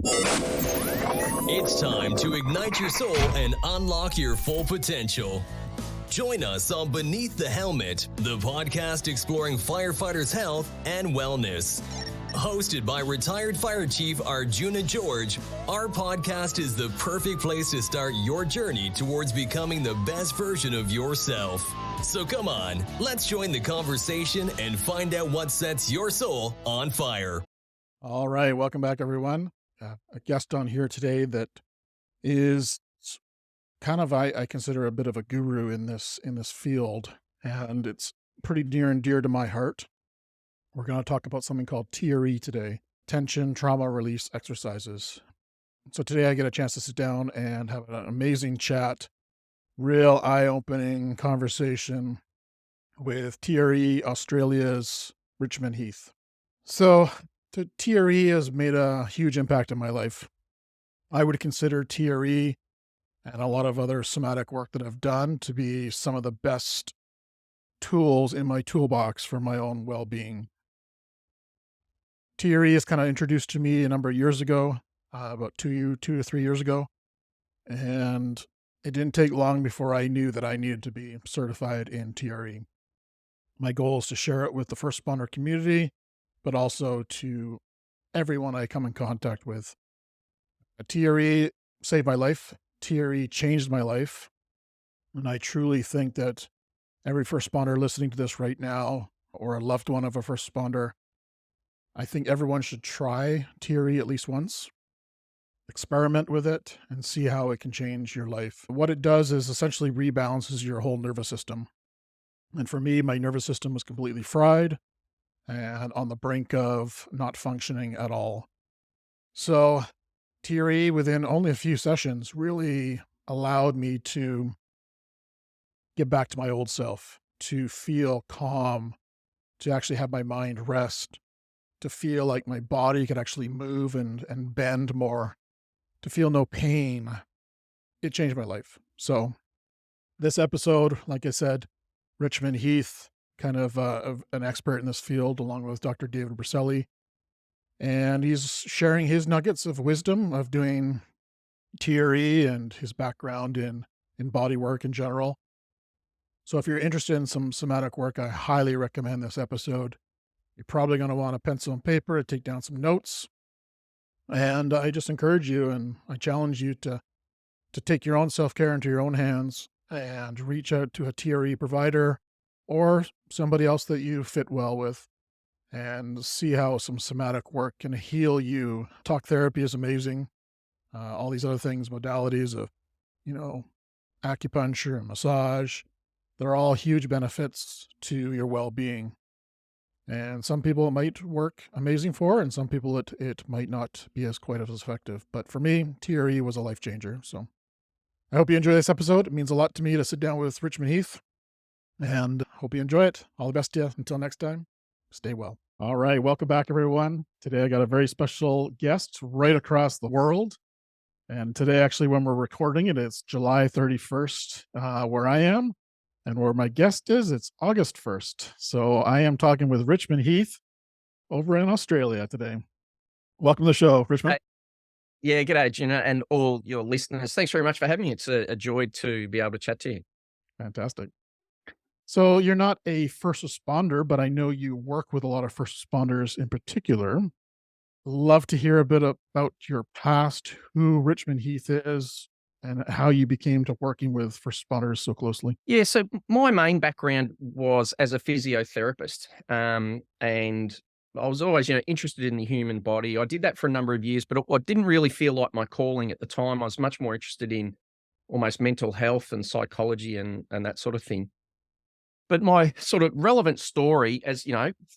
It's time to ignite your soul and unlock your full potential. Join us on Beneath the Helmet, the podcast exploring firefighters' health and wellness. Hosted by retired Fire Chief Arjuna George, our podcast is the perfect place to start your journey towards becoming the best version of yourself. So come on, let's join the conversation and find out what sets your soul on fire. All right, welcome back, everyone. A guest on here today that is kind of, I consider a bit of a guru in this field, and it's pretty near and dear to my heart. We're going to talk about something called TRE today, tension trauma release exercises. So today I get a chance to sit down and have an amazing chat, real eye-opening conversation with TRE Australia's Richmond Heath. So the TRE has made a huge impact in my life. I would consider TRE and a lot of other somatic work that I've done to be some of the best tools in my toolbox for my own well-being. TRE is kind of introduced to me a number of years ago, about 2 to 3 years ago, and it didn't take long before I knew that I needed to be certified in TRE. My goal is to share it with the first responder community, but also to everyone I come in contact with. TRE saved my life. TRE changed my life. And I truly think that every first responder listening to this right now, or a loved one of a first responder, I think everyone should try TRE at least once, experiment with it, and see how it can change your life. What it does is essentially rebalances your whole nervous system. And for me, my nervous system was completely fried and on the brink of not functioning at all. So TRE, within only a few sessions, really allowed me to get back to my old self, to feel calm, to actually have my mind rest, to feel like my body could actually move and bend more, to feel no pain. It changed my life. So this episode, like I said, Richmond Heath, kind of an expert in this field, along with Dr. David Berselli. And he's sharing his nuggets of wisdom of doing TRE and his background in body work in general. So if you're interested in some somatic work, I highly recommend this episode. You're probably going to want a pencil and paper to take down some notes. And I just encourage you and I challenge you to take your own self-care into your own hands and reach out to a TRE provider or somebody else that you fit well with and see how some somatic work can heal you. Talk therapy is amazing. All these other things, modalities of, acupuncture and massage, they're all huge benefits to your well-being. And some people it might work amazing for, and some people it might not be quite as effective. But for me, TRE was a life changer. So I hope you enjoy this episode. It means a lot to me to sit down with Richmond Heath, and hope you enjoy it. All the best to you. Until next time, stay well. All right. Welcome back, everyone. Today I got a very special guest right across the world. And today, actually, when we're recording it, it's July 31st, where I am. And where my guest is, it's August 1st. So I am talking with Richmond Heath over in Australia today. Welcome to the show, Richmond. Yeah, g'day, Arjuna, and all your listeners. Thanks very much for having me. It's a joy to be able to chat to you. Fantastic. So you're not a first responder, but I know you work with a lot of first responders in particular. Love to hear a bit about your past, who Richmond Heath is, and how you became to working with first responders so closely. Yeah, so my main background was as a physiotherapist, and I was always, interested in the human body. I did that for a number of years, but I didn't really feel like my calling at the time. I was much more interested in almost mental health and psychology and that sort of thing. But my sort of relevant story, as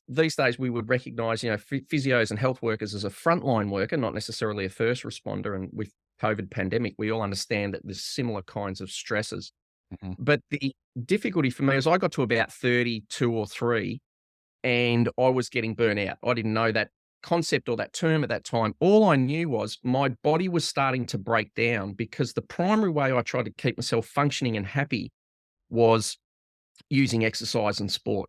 these days we would recognize, physios and health workers as a frontline worker, not necessarily a first responder. And with COVID pandemic, we all understand that there's similar kinds of stresses. Mm-hmm. But the difficulty for me is I got to about 32 or 3 and I was getting burnout. I didn't know that concept or that term at that time. All I knew was my body was starting to break down because the primary way I tried to keep myself functioning and happy was using exercise and sport.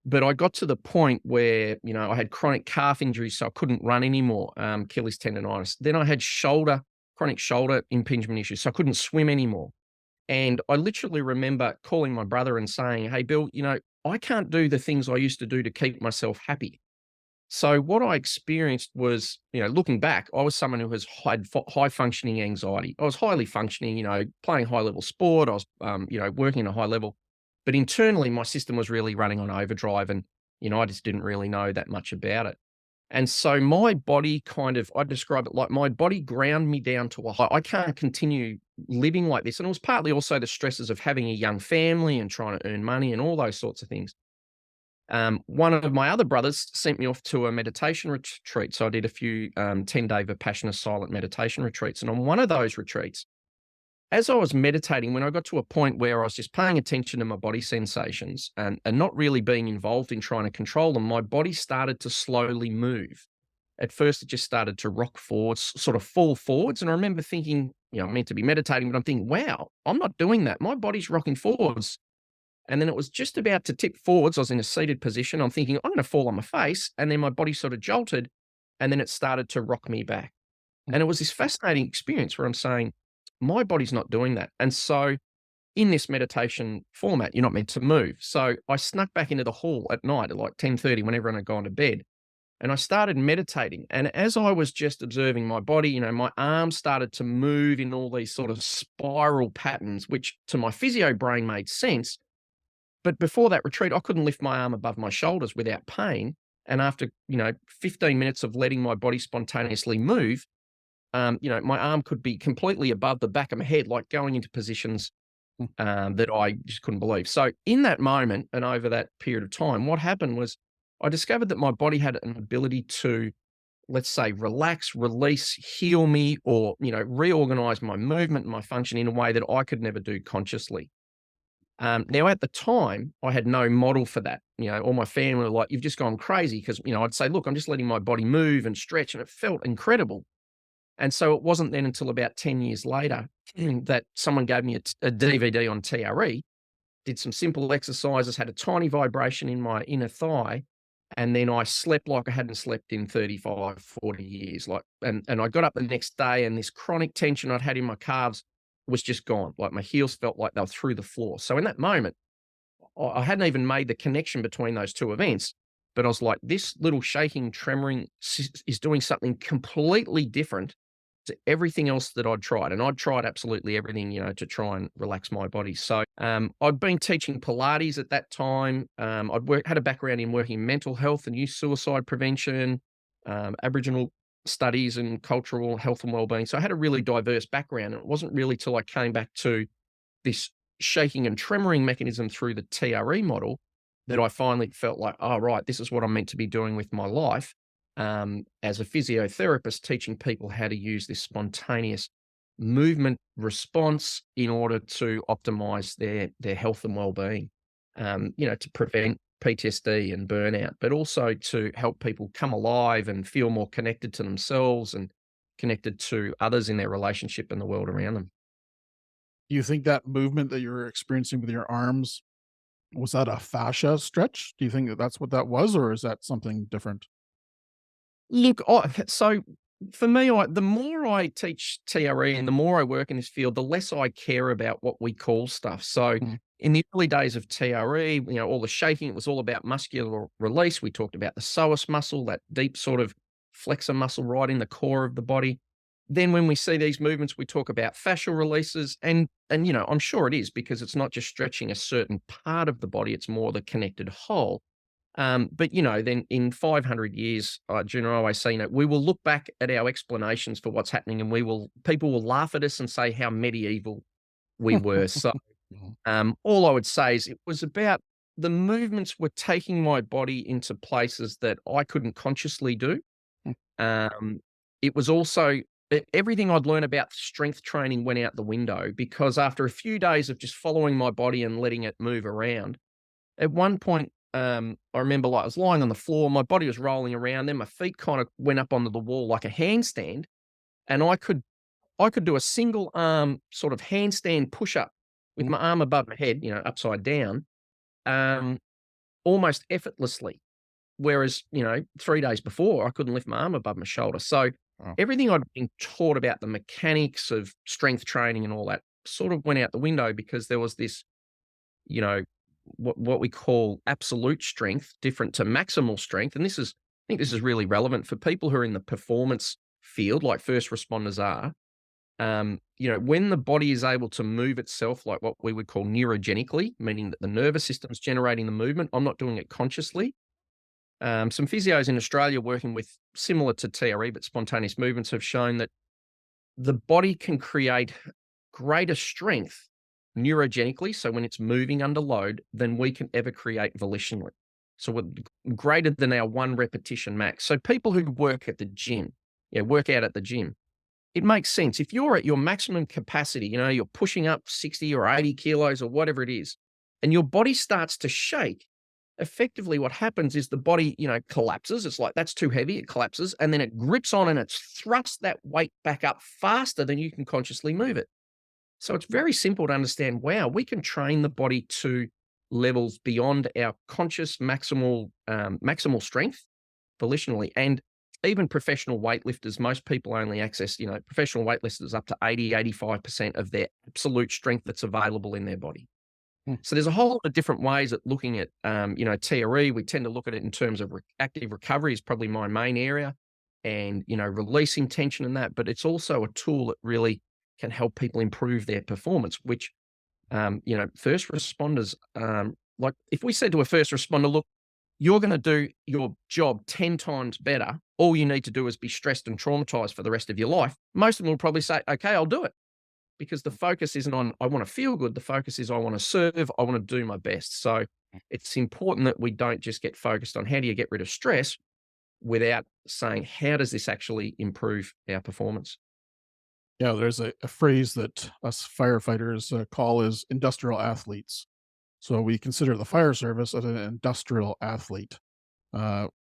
But I got to the point where, I had chronic calf injuries, so I couldn't run anymore, Achilles tendonitis. Then I had chronic shoulder impingement issues, so I couldn't swim anymore. And I literally remember calling my brother and saying, "Hey, Bill, I can't do the things I used to do to keep myself happy." So what I experienced was, looking back, I was someone who had high functioning anxiety. I was highly functioning, playing high level sport. I was, working at a high level, but internally my system was really running on overdrive, and I just didn't really know that much about it. And so my body I describe it like my body ground me down to a high. I can't continue living like this. And it was partly also the stresses of having a young family and trying to earn money and all those sorts of things. One of my other brothers sent me off to a meditation retreat. So I did a few 10-day Vipassana silent meditation retreats. And on one of those retreats, as I was meditating, when I got to a point where I was just paying attention to my body sensations and not really being involved in trying to control them, my body started to slowly move. At first, it just started to rock forwards, sort of fall forwards. And I remember thinking, I'm meant to be meditating, but I'm thinking, wow, I'm not doing that. My body's rocking forwards. And then it was just about to tip forwards. I was in a seated position. I'm thinking, I'm going to fall on my face. And then my body sort of jolted, and then it started to rock me back. And it was this fascinating experience where I'm saying, my body's not doing that. And so in this meditation format, you're not meant to move. So I snuck back into the hall at night at like 10:30 when everyone had gone to bed. And I started meditating. And as I was just observing my body, my arms started to move in all these sort of spiral patterns, which to my physio brain made sense. But before that retreat, I couldn't lift my arm above my shoulders without pain. And after, 15 minutes of letting my body spontaneously move, my arm could be completely above the back of my head, like going into positions that I just couldn't believe. So in that moment and over that period of time, what happened was I discovered that my body had an ability to, let's say, relax, release, heal me, or, reorganize my movement and my function in a way that I could never do consciously. Now, at the time, I had no model for that. All my family were like, "You've just gone crazy." Because, I'd say, "Look, I'm just letting my body move and stretch." And it felt incredible. And so it wasn't then until about 10 years later that someone gave me a DVD on TRE, did some simple exercises, had a tiny vibration in my inner thigh, and then I slept like I hadn't slept in 35, 40 years. And I got up the next day, and this chronic tension I'd had in my calves was just gone. Like my heels felt like they were through the floor. So in that moment, I hadn't even made the connection between those two events, but I was like, this little shaking, tremoring is doing something completely different to everything else that I'd tried. And I'd tried absolutely everything, to try and relax my body. So I'd been teaching Pilates at that time. Had a background in working in mental health and youth suicide prevention, Aboriginal studies and cultural health and wellbeing. So I had a really diverse background. And it wasn't really till I came back to this shaking and tremoring mechanism through the TRE model that I finally felt like, oh, right, this is what I'm meant to be doing with my life. As a physiotherapist, teaching people how to use this spontaneous movement response in order to optimize their health and well-being, to prevent PTSD and burnout, but also to help people come alive and feel more connected to themselves and connected to others in their relationship and the world around them. Do you think that movement that you're experiencing with your arms, was that a fascia stretch? Do you think that that's what that was, or is that something different? Look, so for me, the more I teach TRE and the more I work in this field, the less I care about what we call stuff. So Mhm. in the early days of TRE, all the shaking, it was all about muscular release. We talked about the psoas muscle, that deep sort of flexor muscle right in the core of the body. Then when we see these movements, we talk about fascial releases, and I'm sure it is because it's not just stretching a certain part of the body; it's more the connected whole. But then in 500 years, Arjuna, I always say, we will look back at our explanations for what's happening, and people will laugh at us and say how medieval we were. So, Mhm. all I would say is it was about the movements were taking my body into places that I couldn't consciously do. Mm. It was also everything I'd learned about strength training went out the window because after a few days of just following my body and letting it move around, at one point, I remember I was lying on the floor, my body was rolling around, then my feet kind of went up onto the wall like a handstand, and I could do a single arm sort of handstand push up with Mm. my arm above my head, upside down. Um, almost effortlessly. Whereas, 3 days before, I couldn't lift my arm above my shoulder. So Wow. everything I'd been taught about the mechanics of strength training and all that sort of went out the window, because there was this, you know, what we call absolute strength, different to maximal strength. And I think this is really relevant for people who are in the performance field, like first responders are. When the body is able to move itself, like what we would call neurogenically, meaning that the nervous system is generating the movement, I'm not doing it consciously. Some physios in Australia working with similar to TRE, but spontaneous movements, have shown that the body can create greater strength neurogenically, so when it's moving under load, than we can ever create volitionally. So we're greater than our 1 repetition max. So people who work at the gym, work out at the gym, it makes sense. If you're at your maximum capacity, you're pushing up 60 or 80 kilos or whatever it is, and your body starts to shake, effectively what happens is the body, collapses. It's like, that's too heavy. It collapses, and then it grips on and it's thrust that weight back up faster than you can consciously move it. So it's very simple to understand, wow, we can train the body to levels beyond our conscious maximal strength volitionally. And even professional weightlifters, most people only access, professional weightlifters up to 80-85% of their absolute strength that's available in their body. So there's a whole lot of different ways at looking at, TRE. We tend to look at it in terms of active recovery is probably my main area, and, releasing tension and that, but it's also a tool that really can help people improve their performance, which, first responders, like if we said to a first responder, look, you're going to do your job 10 times better. All you need to do is be stressed and traumatized for the rest of your life. Most of them will probably say, okay, I'll do it. Because the focus isn't on, I want to feel good. The focus is, I want to serve. I want to do my best. So it's important that we don't just get focused on how do you get rid of stress without saying, how does this actually improve our performance? Yeah, there's a phrase that us firefighters call as industrial athletes. So we consider the fire service as an industrial athlete.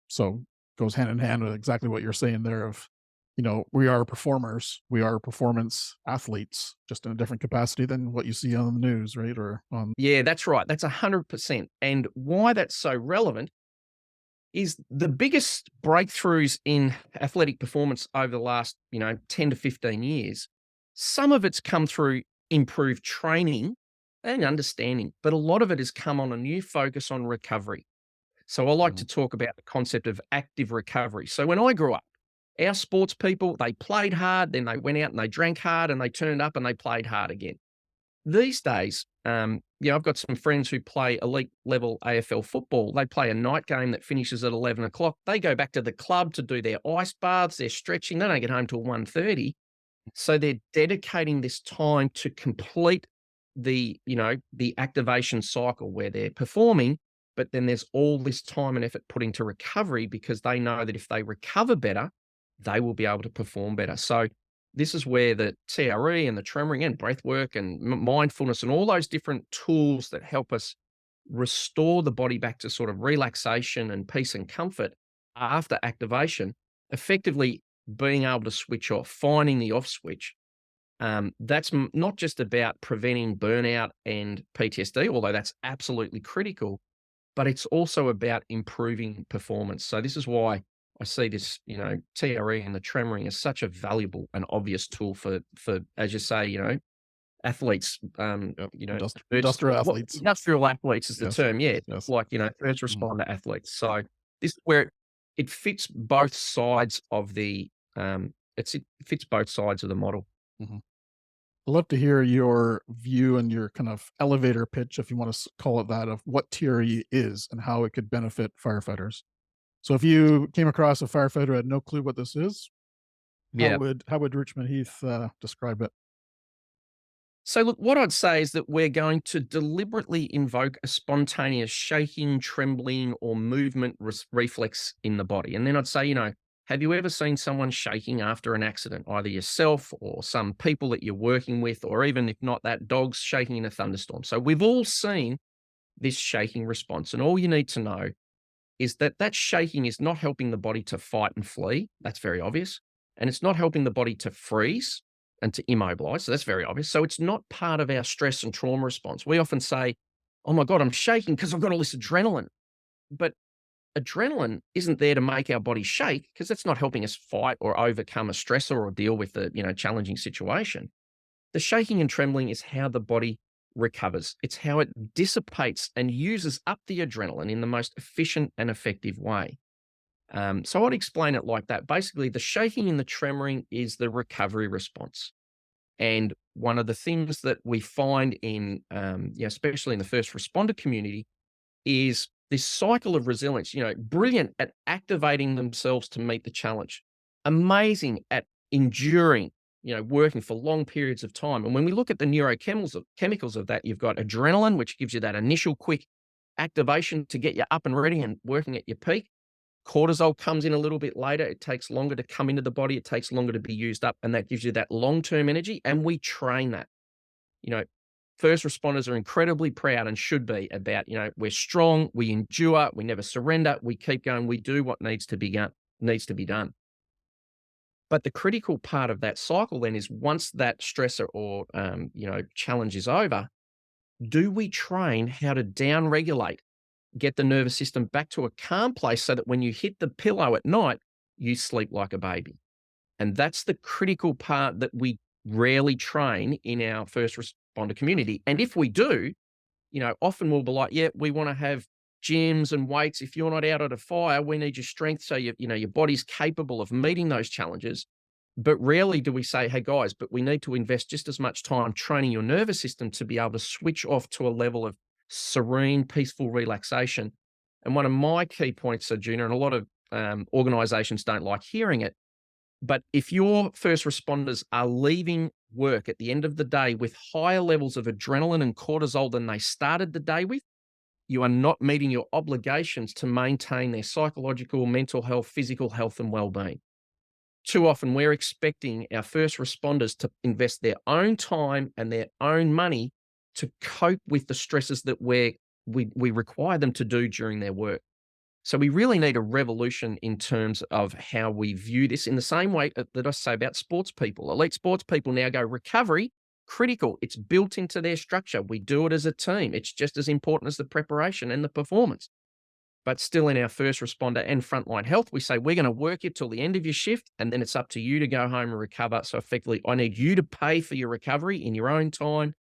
So goes hand in hand with exactly what you're saying there of, we are performers, we are performance athletes, just in a different capacity than what you see on the news, right? Or on. Yeah, that's right. That's 100%. And why that's so relevant is the biggest breakthroughs in athletic performance over the last, 10 to 15 years. Some of it's come through improved training and understanding, but a lot of it has come on a new focus on recovery. So I like to talk about the concept of active recovery. So when I grew up, our sports people, they played hard, then they went out and they drank hard, and they turned up and they played hard again. These days, I've got some friends who play elite level AFL football. They play a night game that finishes at 11 o'clock. They go back to the club to do their ice baths, their stretching. They don't get home till 1:30. So they're dedicating this time to complete the activation cycle where they're performing, but then there's all this time and effort put into recovery, because they know that if they recover better, they will be able to perform better. So this is where the TRE and the tremoring and breathwork and mindfulness and all those different tools that help us restore the body back to sort of relaxation and peace and comfort after activation, effectively being able to switch off, finding the off switch. That's not just about preventing burnout and PTSD, although that's absolutely critical, but it's also about improving performance. So this is why I see this, TRE and the tremoring as such a valuable and obvious tool for, as you say, athletes, Industrial athletes. Industrial athletes is the Yes. term. Yeah. Yes. Like, first responder athletes. So this is where it fits both sides of the, it fits both sides of the model. I'd love to hear your view and your kind of elevator pitch, if you want to call it that, of what TRE is and how it could benefit firefighters. So if you came across a firefighter who had no clue what this is, Yeah. how would Richmond Heath describe it? So look, what I'd say is that we're going to deliberately invoke a spontaneous shaking, trembling, or movement reflex in the body. And then I'd say, have you ever seen someone shaking after an accident, either yourself or some people that you're working with, or even if not that, dogs shaking in a thunderstorm? So we've all seen this shaking response. And all you need to know is that that shaking is not helping the body to fight and flee. That's very obvious. And it's not helping the body to freeze and to immobilize. So that's very obvious. So it's not part of our stress and trauma response. We often say, oh my God, I'm shaking because I've got all this adrenaline. But adrenaline isn't there to make our body shake, because that's not helping us fight or overcome a stressor or deal with a challenging situation. The shaking and trembling is how the body recovers. It's how it dissipates and uses up the adrenaline in the most efficient and effective way. So I'd explain it like that. Basically, the shaking and the tremoring is the recovery response. And one of the things that we find in, especially in the first responder community, is this cycle of resilience. Brilliant at activating themselves to meet the challenge, amazing at enduring, working for long periods of time. And when we look at the chemicals of that, you've got adrenaline, which gives you that initial quick activation to get you up and ready and working at your peak. Cortisol comes in a little bit later. It takes longer to come into the body. It takes longer to be used up, and that gives you that long-term energy. And we train that. First responders are incredibly proud, and should be, about, we're strong, we endure, we never surrender, we keep going, we do what needs to be done. But the critical part of that cycle then is, once that stressor or, challenge is over, do we train how to down-regulate, get the nervous system back to a calm place so that when you hit the pillow at night, you sleep like a baby? And that's the critical part that we rarely train in our first responder community. And if we do, often we'll be like, yeah, we want to have gyms and weights. If you're not out at a fire, we need your strength so your body's capable of meeting those challenges. But rarely do we say, hey guys, but we need to invest just as much time training your nervous system to be able to switch off to a level of serene, peaceful relaxation. And one of my key points, Arjuna, and a lot of organizations don't like hearing it, but if your first responders are leaving work at the end of the day with higher levels of adrenaline and cortisol than they started the day with, you are not meeting your obligations to maintain their psychological, mental health, physical health, and well-being. Too often, we're expecting our first responders to invest their own time and their own money to cope with the stresses that we require them to do during their work. So we really need a revolution in terms of how we view this, in the same way that I say about sports people. Elite sports people now go, recovery, critical. It's built into their structure. We do it as a team. It's just as important as the preparation and the performance. But still, in our first responder and frontline health, we say, we're going to work you till the end of your shift, and then it's up to you to go home and recover. So effectively, I need you to pay for your recovery in your own time.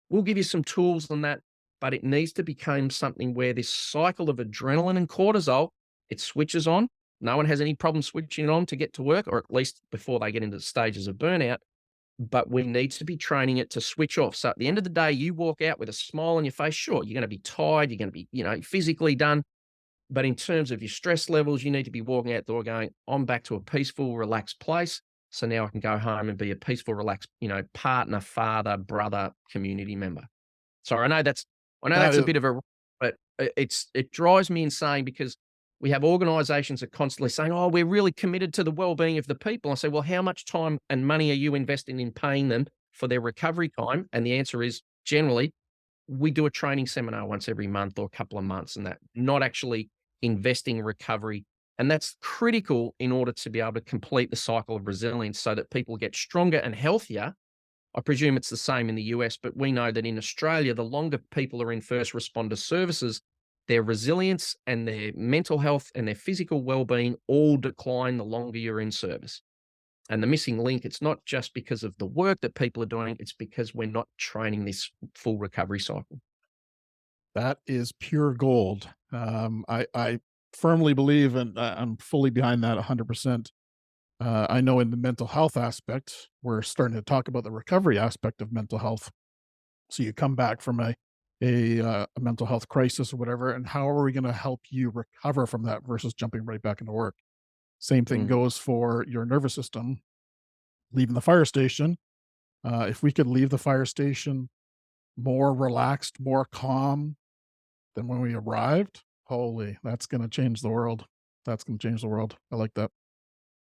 We'll give you some tools on that, but it needs to become something where this cycle of adrenaline and cortisol, it switches on. No one has any problem switching it on to get to work, or at least before they get into the stages of burnout. But we need to be training it to switch off. So at the end of the day, you walk out with a smile on your face. Sure, you're going to be tired. You're going to be, physically done. But in terms of your stress levels, you need to be walking out the door going, I'm back to a peaceful, relaxed place. So now I can go home and be a peaceful, relaxed, partner, father, brother, community member. Sorry, I know that's a bit of a, but it drives me insane, because we have organizations that constantly saying, oh, we're really committed to the well-being of the people. I say, well, how much time and money are you investing in paying them for their recovery time? And the answer is, generally, we do a training seminar once every month or a couple of months, and that, not actually investing in recovery. And that's critical in order to be able to complete the cycle of resilience so that people get stronger and healthier. I presume it's the same in the US, but we know that in Australia, the longer people are in first responder services, their resilience and their mental health and their physical well-being all decline the longer you're in service. And the missing link, it's not just because of the work that people are doing, it's because we're not training this full recovery cycle. That is pure gold. I firmly believe, and I'm fully behind that 100%. I know in the mental health aspect, we're starting to talk about the recovery aspect of mental health. So you come back from a mental health crisis or whatever, and how are we going to help you recover from that versus jumping right back into work? Same thing goes for your nervous system. Leaving the fire station, if we could leave the fire station more relaxed, more calm than when we arrived, holy, that's going to change the world. That's going to change the world. I like that.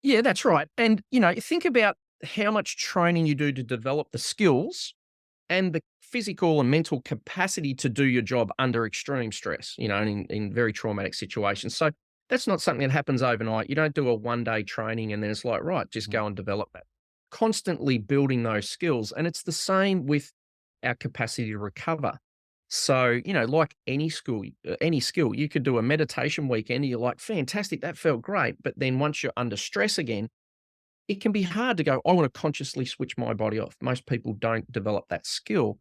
Yeah, that's right. And, think about how much training you do to develop the skills and the physical and mental capacity to do your job under extreme stress, in very traumatic situations. So that's not something that happens overnight. You don't do a one-day training and then it's like, right, just go and develop that. Constantly building those skills. And it's the same with our capacity to recover. So, like any skill, you could do a meditation weekend and you're like, fantastic, that felt great. But then once you're under stress again, it can be hard to go, I want to consciously switch my body off. Most people don't develop that skill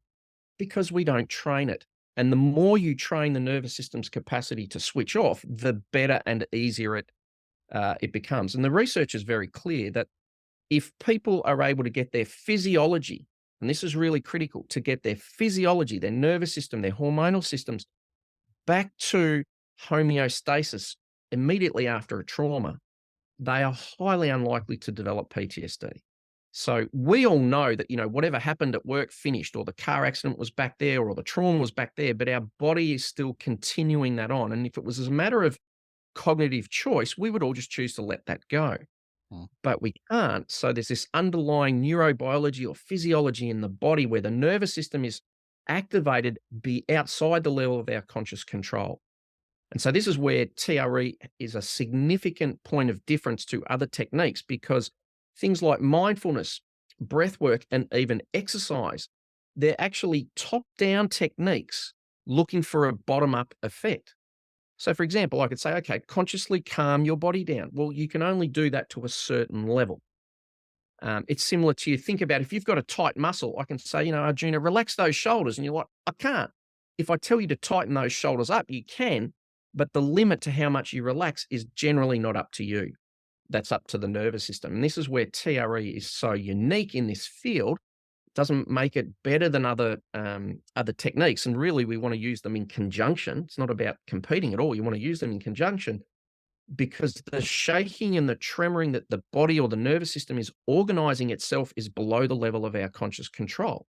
because we don't train it. And the more you train the nervous system's capacity to switch off, the better and easier it becomes. And the research is very clear that if people are able to get their physiology, and this is really critical, to get their physiology, their nervous system, their hormonal systems back to homeostasis immediately after a trauma, they are highly unlikely to develop PTSD. So we all know that, whatever happened at work finished, or the car accident was back there, or the trauma was back there, but our body is still continuing that on. And if it was a matter of cognitive choice, we would all just choose to let that go. But we can't. So there's this underlying neurobiology or physiology in the body where the nervous system is activated be outside the level of our conscious control. And so this is where TRE is a significant point of difference to other techniques, because things like mindfulness, breathwork, and even exercise, they're actually top-down techniques looking for a bottom-up effect. So, for example, I could say, okay, consciously calm your body down. Well, you can only do that to a certain level. It's similar to, you think about, if you've got a tight muscle, I can say, Arjuna, relax those shoulders. And you're like, I can't. If I tell you to tighten those shoulders up, you can, but the limit to how much you relax is generally not up to you. That's up to the nervous system. And this is where TRE is so unique in this field. Doesn't make it better than other techniques. And really, we want to use them in conjunction. It's not about competing at all. You want to use them in conjunction, because the shaking and the tremoring that the body or the nervous system is organizing itself is below the level of our conscious control.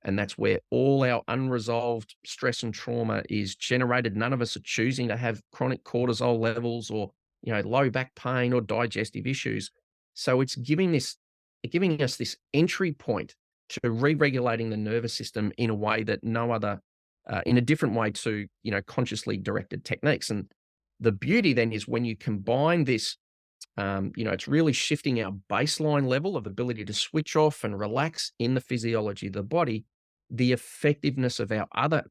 And that's where all our unresolved stress and trauma is generated. None of us are choosing to have chronic cortisol levels or, low back pain or digestive issues. So it's giving us this entry point to re-regulating the nervous system in a way that no other, in a different way to, consciously directed techniques. And the beauty then is when you combine this, it's really shifting our baseline level of ability to switch off and relax in the physiology of the body, the effectiveness of our other,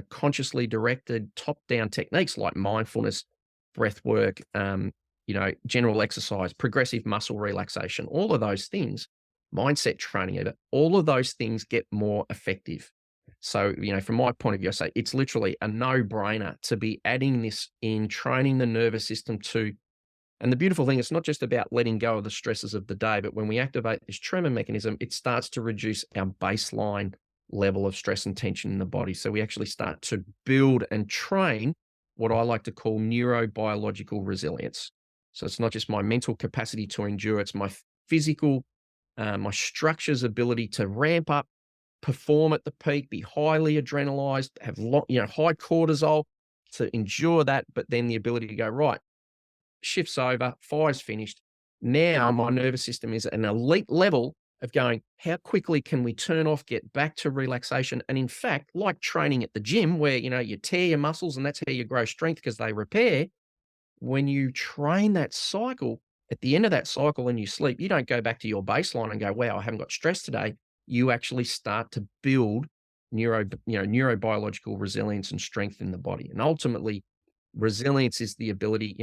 consciously directed top-down techniques like mindfulness, breath work, general exercise, progressive muscle relaxation, all of those things, mindset training, even, all of those things get more effective. So, from my point of view, I say it's literally a no-brainer to be adding this in, training the nervous system to. And the beautiful thing, it's not just about letting go of the stresses of the day, but when we activate this tremor mechanism, it starts to reduce our baseline level of stress and tension in the body. So we actually start to build and train what I like to call neurobiological resilience. So it's not just my mental capacity to endure, it's my physical, my structure's ability to ramp up, perform at the peak, be highly adrenalized, have high cortisol to endure that, but then the ability to go, right, shift's over, fire's finished. Now my nervous system is at an elite level of going, how quickly can we turn off, get back to relaxation? And in fact, like training at the gym where, you tear your muscles and that's how you grow strength because they repair. When you train that cycle, at the end of that cycle and you sleep, you don't go back to your baseline and go, wow, I haven't got stress today. You actually start to build neurobiological resilience and strength in the body. And ultimately, resilience is the ability,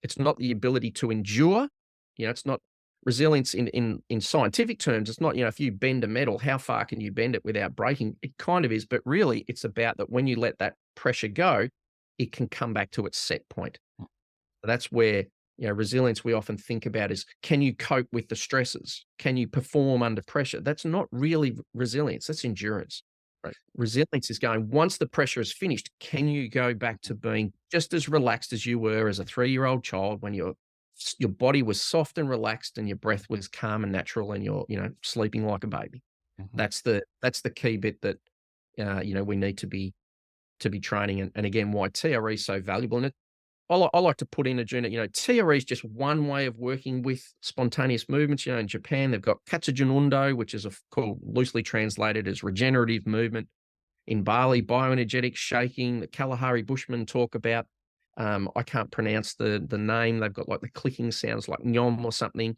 it's not the ability to endure. It's not resilience in scientific terms. It's not, if you bend a metal, how far can you bend it without breaking? It kind of is, but really it's about that when you let that pressure go, it can come back to its set point. That's where, resilience we often think about is, can you cope with the stresses? Can you perform under pressure? That's not really resilience. That's endurance. Right. Resilience is going, once the pressure is finished, can you go back to being just as relaxed as you were as a 3-year-old child when your body was soft and relaxed and your breath was calm and natural and you're, sleeping like a baby. Mm-hmm. That's the key bit that, we need to be training. And again, why TRE is so valuable. And I like to put in, Arjuna, TRE is just one way of working with spontaneous movements. In Japan, they've got Katsujin Undo, which is called loosely translated as regenerative movement. In Bali, bioenergetic shaking, the Kalahari Bushmen talk about. I can't pronounce the name. They've got like the clicking sounds like nyom or something.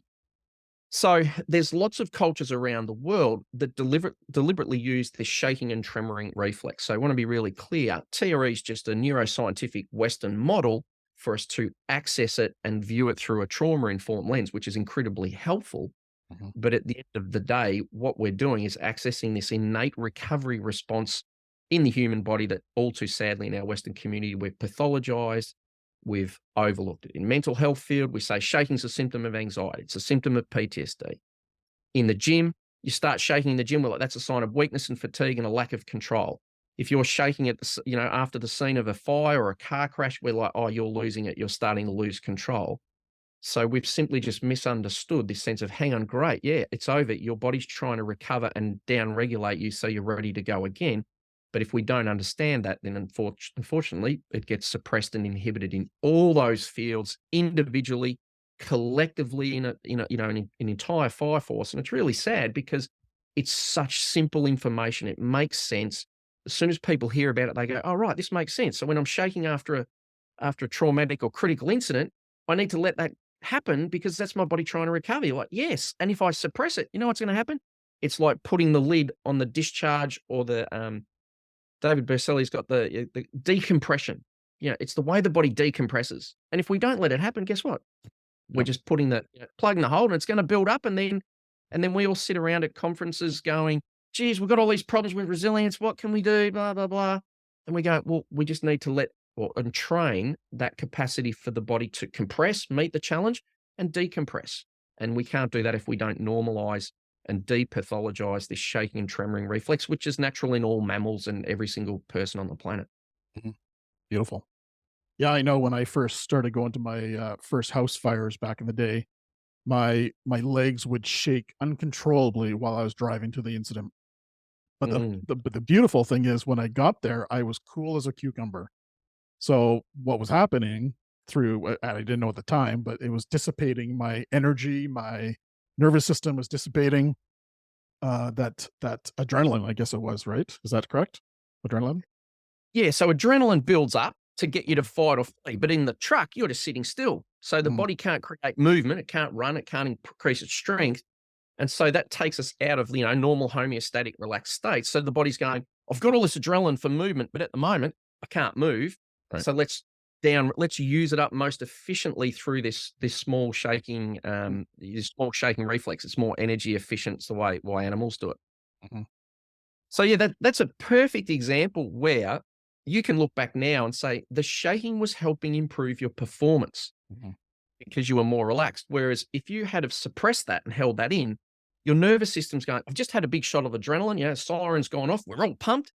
So there's lots of cultures around the world that deliberately use this shaking and tremoring reflex. So I want to be really clear. TRE is just a neuroscientific Western model for us to access it and view it through a trauma-informed lens, which is incredibly helpful. Mhm. But at the end of the day, what we're doing is accessing this innate recovery response in the human body that all too sadly in our Western community, we've pathologized, we've overlooked it. In mental health field, we say shaking's a symptom of anxiety. It's a symptom of PTSD. In the gym, you start shaking in the gym, well, that's a sign of weakness and fatigue and a lack of control. If you're shaking at after the scene of a fire or a car crash, we're like, oh, you're losing it. You're starting to lose control. So we've simply just misunderstood this sense of, hang on, great, yeah, it's over. Your body's trying to recover and down-regulate you so you're ready to go again. But if we don't understand that, then unfortunately, it gets suppressed and inhibited in all those fields individually, collectively in an entire fire force. And it's really sad because it's such simple information. It makes sense. As soon as people hear about it, they go, oh, right, this makes sense. So when I'm shaking after a traumatic or critical incident, I need to let that happen because that's my body trying to recover. You're like, yes. And if I suppress it, you know what's going to happen? It's like putting the lid on the discharge or the David Berceli's got the decompression. It's the way the body decompresses. And if we don't let it happen, guess what? We're just putting plugging the hole and it's going to build up. And then we all sit around at conferences going, geez, we've got all these problems with resilience. What can we do? Blah, blah, blah. And we go, well, we just need to and train that capacity for the body to compress, meet the challenge, and decompress. And we can't do that if we don't normalize and depathologize this shaking and tremoring reflex, which is natural in all mammals and every single person on the planet. Mhm. Beautiful. Yeah, I know when I first started going to my first house fires back in the day, my legs would shake uncontrollably while I was driving to the incident. But Mm. the beautiful thing is when I got there, I was cool as a cucumber. So what was happening through, and I didn't know at the time, but it was dissipating my energy, my nervous system was dissipating that adrenaline, I guess it was, right? Is that correct? Adrenaline? Yeah, so adrenaline builds up to get you to fight or flee, but in the truck, you're just sitting still. So the Mm, body can't create movement, it can't run, it can't increase its strength. And so that takes us out of, normal homeostatic relaxed state. So the body's going, I've got all this adrenaline for movement, but at the moment I can't move. right. So let's use it up most efficiently through this small shaking, this small shaking reflex. It's more energy efficient. It's the way why animals do it. Mhm. So yeah, that's a perfect example where you can look back now and say the shaking was helping improve your performance Mhm. because you were more relaxed. Whereas if you had have suppressed that and held that in, your nervous system's going, I've just had a big shot of adrenaline, siren's gone off, we're all pumped.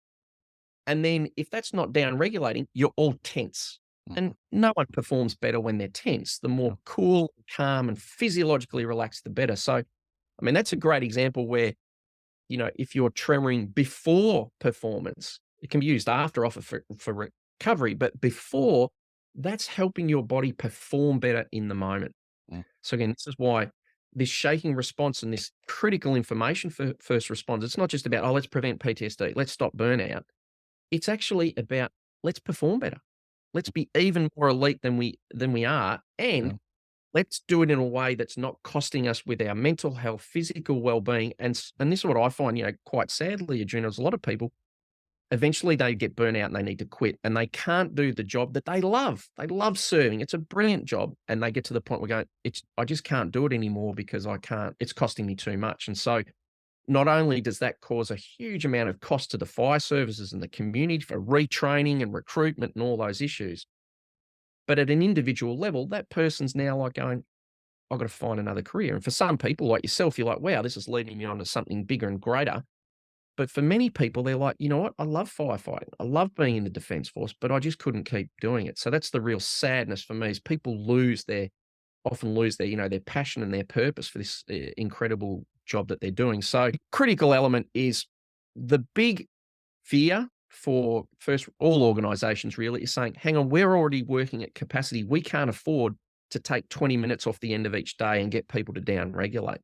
And then if that's not down regulating, you're all tense. Mhm. And no one performs better when they're tense. The more cool, calm, and physiologically relaxed, the better. So, I mean, that's a great example where, if you're tremoring before performance, it can be used after offer for recovery, but before, that's helping your body perform better in the moment. Mm. So again, this is why this shaking response and this critical information for first responders, it's not just about, oh, let's prevent PTSD, let's stop burnout. It's actually about let's perform better. Let's be even more elite than we are, Yeah. and let's do it in a way that's not costing us with our mental health, physical well-being, and this is what I find, quite sadly, Arjuna, is a lot of people, eventually they get burnout and they need to quit, and they can't do the job that they love. They love serving. It's a brilliant job, and they get to the point where I just can't do it anymore because I can't. It's costing me too much, and so not only does that cause a huge amount of cost to the fire services and the community for retraining and recruitment and all those issues, but at an individual level, that person's now like going, I've got to find another career. And for some people like yourself, you're like, wow, this is leading me on to something bigger and greater. But for many people, they're like, you know what? I love firefighting. I love being in the defense force, but I just couldn't keep doing it. So that's the real sadness for me is people often lose their passion and their purpose for this incredible job that they're doing. So critical element is the big fear for first all organizations really is saying, hang on, we're already working at capacity. We can't afford to take 20 minutes off the end of each day and get people to down regulate.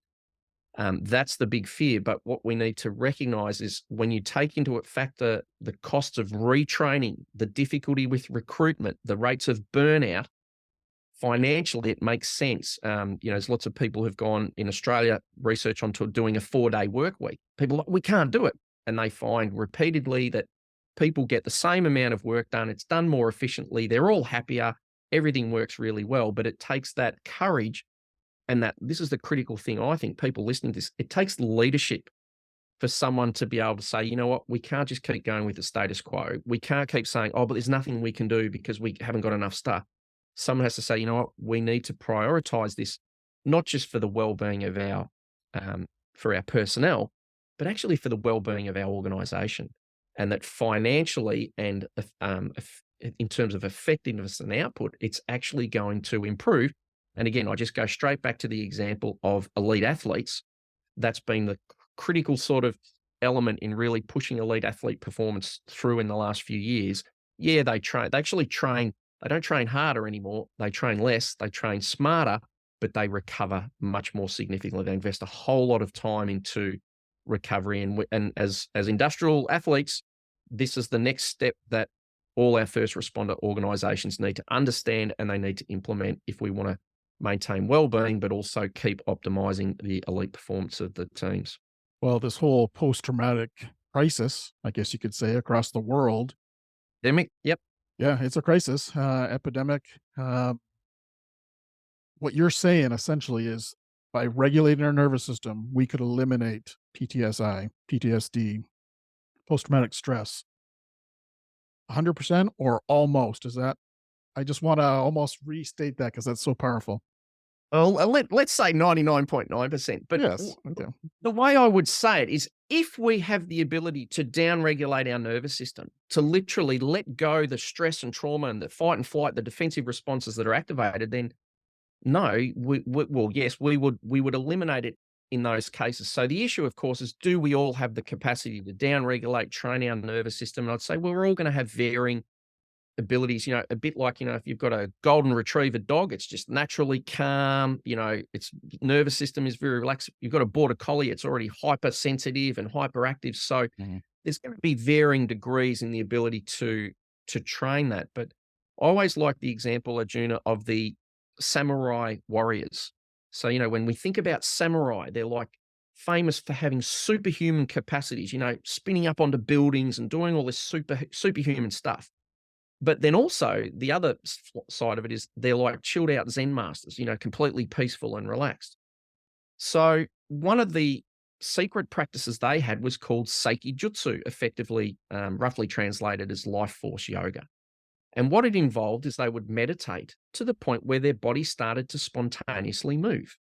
That's the big fear. But what we need to recognize is when you take into factor the cost of retraining, the difficulty with recruitment, the rates of burnout, financially, it makes sense. There's lots of people who've gone in Australia, research onto doing a 4-day work week. People are like, we can't do it. And they find repeatedly that people get the same amount of work done. It's done more efficiently. They're all happier. Everything works really well, but it takes that courage. And that this is the critical thing. I think people listening to this, it takes leadership for someone to be able to say, you know what, we can't just keep going with the status quo. We can't keep saying, oh, but there's nothing we can do because we haven't got enough stuff. Someone has to say, you know what, we need to prioritize this, not just for the well-being of for our personnel, but actually for the well-being of our organization. And that financially and in terms of effectiveness and output, it's actually going to improve. And again, I just go straight back to the example of elite athletes. That's been the critical sort of element in really pushing elite athlete performance through in the last few years. Yeah, they actually train. They don't train harder anymore. They train less. They train smarter, but they recover much more significantly. They invest a whole lot of time into recovery. And as industrial athletes, this is the next step that all our first responder organizations need to understand and they need to implement if we want to maintain well-being, but also keep optimizing the elite performance of the teams. Well, this whole post-traumatic crisis, I guess you could say, across the world. Epidemic, yep. Yeah, it's a crisis, epidemic. What you're saying essentially is by regulating our nervous system, we could eliminate PTSD, post-traumatic stress, 100% or almost. Is that? I just want to almost restate that because that's so powerful. Well, let's say 99.9%. But yes, okay. The way I would say it is if we have the ability to downregulate our nervous system, to literally let go the stress and trauma and the fight and flight, the defensive responses that are activated, then no, yes, we would eliminate it in those cases. So the issue, of course, is do we all have the capacity to downregulate, train our nervous system? And I'd say, well, we're all going to have varying abilities, a bit like, if you've got a golden retriever dog, it's just naturally calm, its nervous system is very relaxed. You've got a border collie, it's already hypersensitive and hyperactive. So there's going to be varying degrees in the ability to train that. But I always like the example, Arjuna, of the samurai warriors. So, when we think about samurai, they're like famous for having superhuman capacities, spinning up onto buildings and doing all this superhuman stuff. But then also the other side of it is they're like chilled out Zen masters, completely peaceful and relaxed. So one of the secret practices they had was called Seiki Jutsu, effectively, roughly translated as life force yoga. And what it involved is they would meditate to the point where their body started to spontaneously move.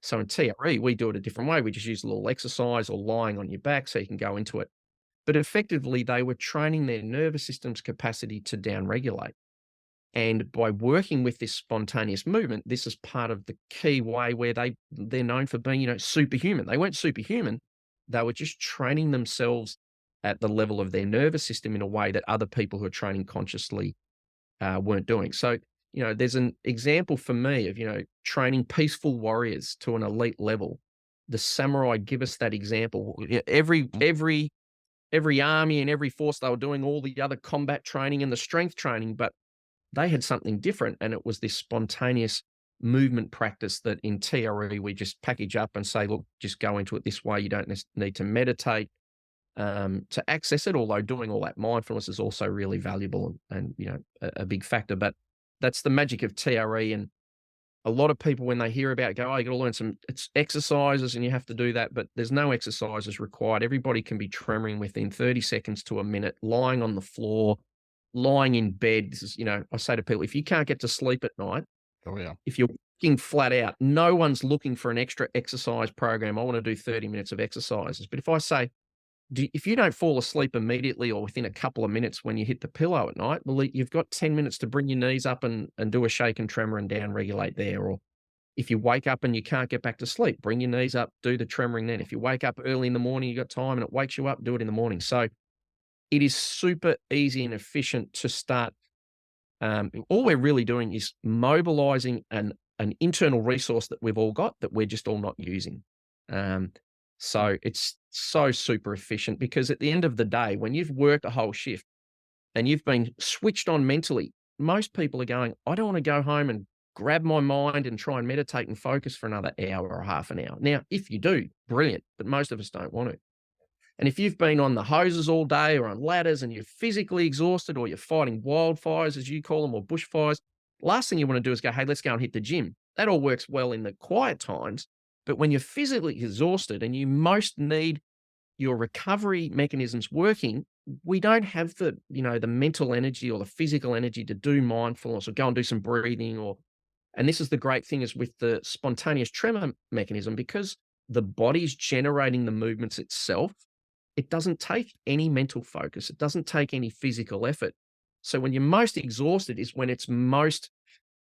So in TRE, we do it a different way. We just use a little exercise or lying on your back so you can go into it. But effectively, they were training their nervous system's capacity to downregulate. And by working with this spontaneous movement, this is part of the key way where they're known for being, superhuman. They weren't superhuman. They were just training themselves at the level of their nervous system in a way that other people who are training consciously weren't doing. So, there's an example for me of, training peaceful warriors to an elite level. The samurai give us that example. Every army and every force, they were doing all the other combat training and the strength training, but they had something different. And it was this spontaneous movement practice that in TRE, we just package up and say, look, just go into it this way. You don't need to meditate to access it, although doing all that mindfulness is also really valuable and a big factor. But that's the magic of TRE. And a lot of people, when they hear about it, go, oh, you got to learn some exercises and you have to do that, but there's no exercises required. Everybody can be tremoring within 30 seconds to a minute, lying on the floor, lying in bed. This is, I say to people, if you can't get to sleep at night, if you're working flat out, no one's looking for an extra exercise program. I want to do 30 minutes of exercises. But if I say, if you don't fall asleep immediately or within a couple of minutes when you hit the pillow at night, well, you've got 10 minutes to bring your knees up and do a shake and tremor and down-regulate there. Or if you wake up and you can't get back to sleep, bring your knees up, do the tremoring then. If you wake up early in the morning, you've got time and it wakes you up, do it in the morning. So it is super easy and efficient to start. All we're really doing is mobilizing an internal resource that we've all got that we're just all not using. So it's so super efficient because at the end of the day, when you've worked a whole shift and you've been switched on mentally, most people are going, I don't want to go home and grab my mind and try and meditate and focus for another hour or half an hour. Now, if you do, brilliant, but most of us don't want to. And if you've been on the hoses all day or on ladders and you're physically exhausted, or you're fighting wildfires, as you call them, or bushfires, last thing you want to do is go, hey, let's go and hit the gym. That all works well in the quiet times. But when you're physically exhausted and you most need your recovery mechanisms working, we don't have the mental energy or the physical energy to do mindfulness or go and do some breathing. And this is the great thing is with the spontaneous tremor mechanism, because the body's generating the movements itself, it doesn't take any mental focus. It doesn't take any physical effort. So when you're most exhausted is when it's most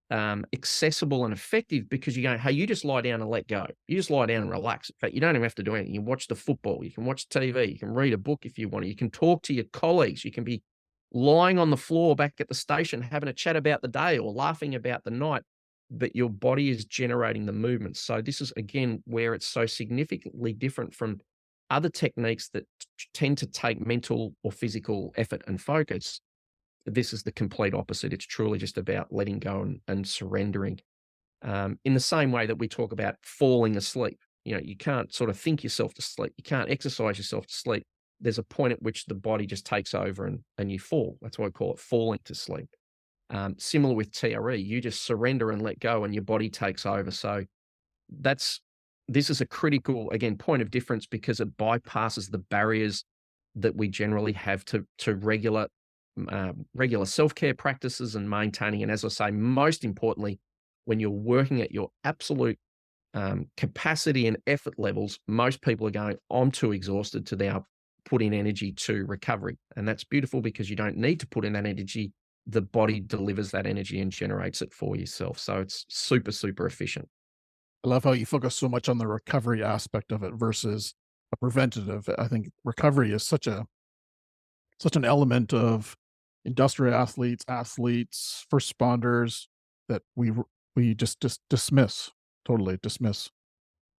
accessible and effective, because you go, hey, you just lie down and let go. You just lie down and relax. In fact, you don't even have to do anything. You watch the football. You can watch TV. You can read a book if you want to. You can talk to your colleagues. You can be lying on the floor back at the station having a chat about the day or laughing about the night, but your body is generating the movements. So this is, again, where it's so significantly different from other techniques that tend to take mental or physical effort and focus. This is the complete opposite. It's truly just about letting go and surrendering. In the same way that we talk about falling asleep. You can't sort of think yourself to sleep. You can't exercise yourself to sleep. There's a point at which the body just takes over and you fall. That's why I call it falling to sleep. Similar with TRE, you just surrender and let go and your body takes over. So this is a critical, again, point of difference, because it bypasses the barriers that we generally have to regular self-care practices and maintaining. And as I say, most importantly, when you're working at your absolute capacity and effort levels, most people are going, I'm too exhausted to now put in energy to recovery. And that's beautiful, because you don't need to put in that energy. The body delivers that energy and generates it for yourself. So it's super, super efficient. I love how you focus so much on the recovery aspect of it versus a preventative. I think recovery is such an element of industrial athletes, first responders, that we just totally dismiss.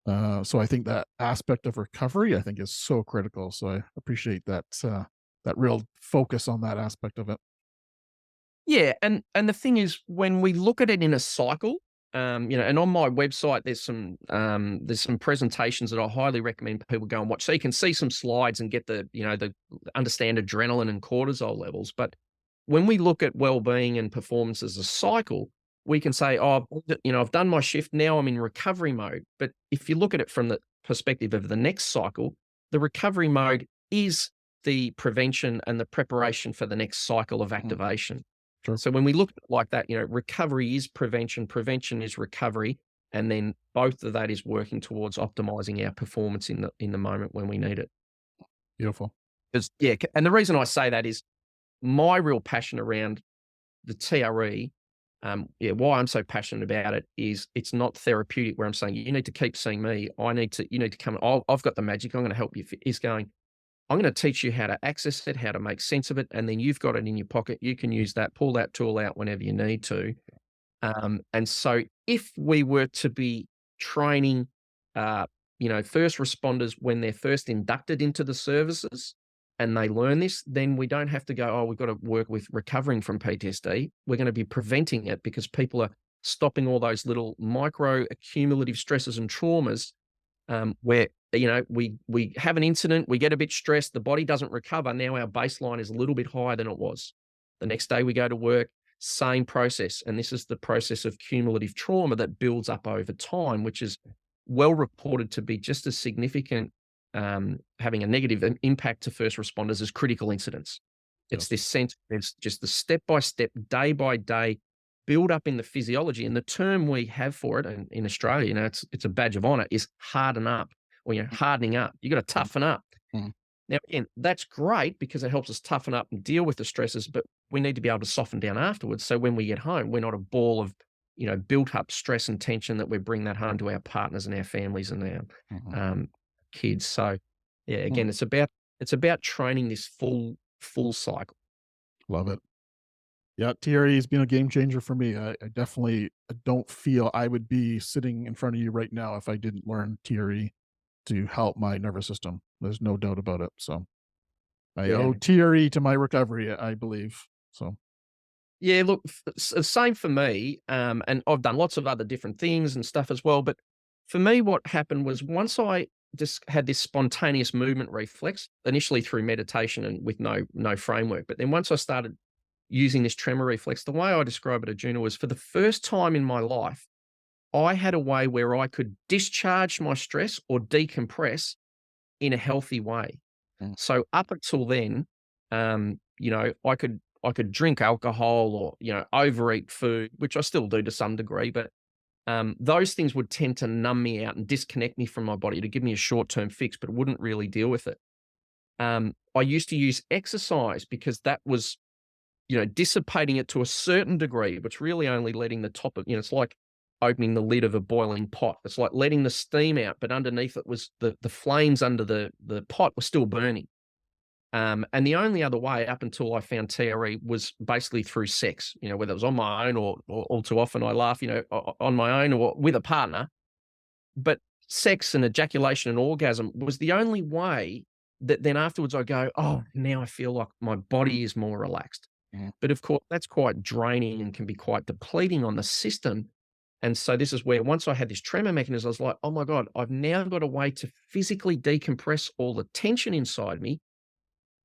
So I think that aspect of recovery, I think, is so critical. So I appreciate that real focus on that aspect of it. Yeah, and the thing is, when we look at it in a cycle, and on my website there's some presentations that I highly recommend people go and watch, so you can see some slides and get the understand adrenaline and cortisol levels. But when we look at well-being and performance as a cycle, we can say, oh, I've done my shift, now I'm in recovery mode. But if you look at it from the perspective of the next cycle, the recovery mode is the prevention and the preparation for the next cycle of activation. Sure. So when we look at it like that, recovery is prevention is recovery, and then both of that is working towards optimizing our performance in the moment when we need it. Beautiful. And the reason I say that is my real passion around the TRE. Why I'm so passionate about it is it's not therapeutic where I'm saying you need to keep seeing me. You need to come. I've got the magic. I'm going to help you. It's going, I'm going to teach you how to access it, how to make sense of it, and then you've got it in your pocket. You can use that, pull that tool out whenever you need to. And so if we were to be training, first responders when they're first inducted into the services and they learn this, then we don't have to go, oh, we've got to work with recovering from PTSD. We're going to be preventing it, because people are stopping all those little micro accumulative stresses and traumas where we have an incident, we get a bit stressed, the body doesn't recover. Now our baseline is a little bit higher than it was. The next day we go to work, same process. And this is the process of cumulative trauma that builds up over time, which is well reported to be just as significant, having a negative impact to first responders as critical incidents. It's this sense, it's just the step-by-step, day-by-day build up in the physiology. And the term we have for it, and in Australia, it's a badge of honor, is harden up, or hardening up. You got to toughen up. Mm. Now, again, that's great because it helps us toughen up and deal with the stresses, but we need to be able to soften down afterwards. So when we get home, we're not a ball of, built up stress and tension that we bring that home to our partners and our families and our kids. So yeah, again, it's about training this full cycle. Love it. Yeah, TRE has been a game changer for me. I definitely don't feel I would be sitting in front of you right now if I didn't learn TRE to help my nervous system. There's no doubt about it. So I owe TRE to my recovery, I believe. So Yeah, look, same for me. And I've done lots of other different things and stuff as well. But for me, what happened was once I just had this spontaneous movement reflex, initially through meditation and with no framework. But then once I started using this tremor reflex, the way I describe it, Arjuna, was for the first time in my life, I had a way where I could discharge my stress or decompress in a healthy way. Mm. So up until then, I could drink alcohol or, overeat food, which I still do to some degree, but those things would tend to numb me out and disconnect me from my body to give me a short-term fix, but it wouldn't really deal with it. I used to use exercise because that was, dissipating it to a certain degree, but it's really only letting the top of, it's like opening the lid of a boiling pot. It's like letting the steam out, but underneath it was the flames under the pot were still burning. And the only other way up until I found TRE was basically through sex, whether it was on my own or all too often I laugh, on my own or with a partner. But sex and ejaculation and orgasm was the only way that then afterwards I go, oh, now I feel like my body is more relaxed. Mhm. But of course, that's quite draining and can be quite depleting on the system. And so this is where once I had this tremor mechanism, I was like, oh my God, I've now got a way to physically decompress all the tension inside me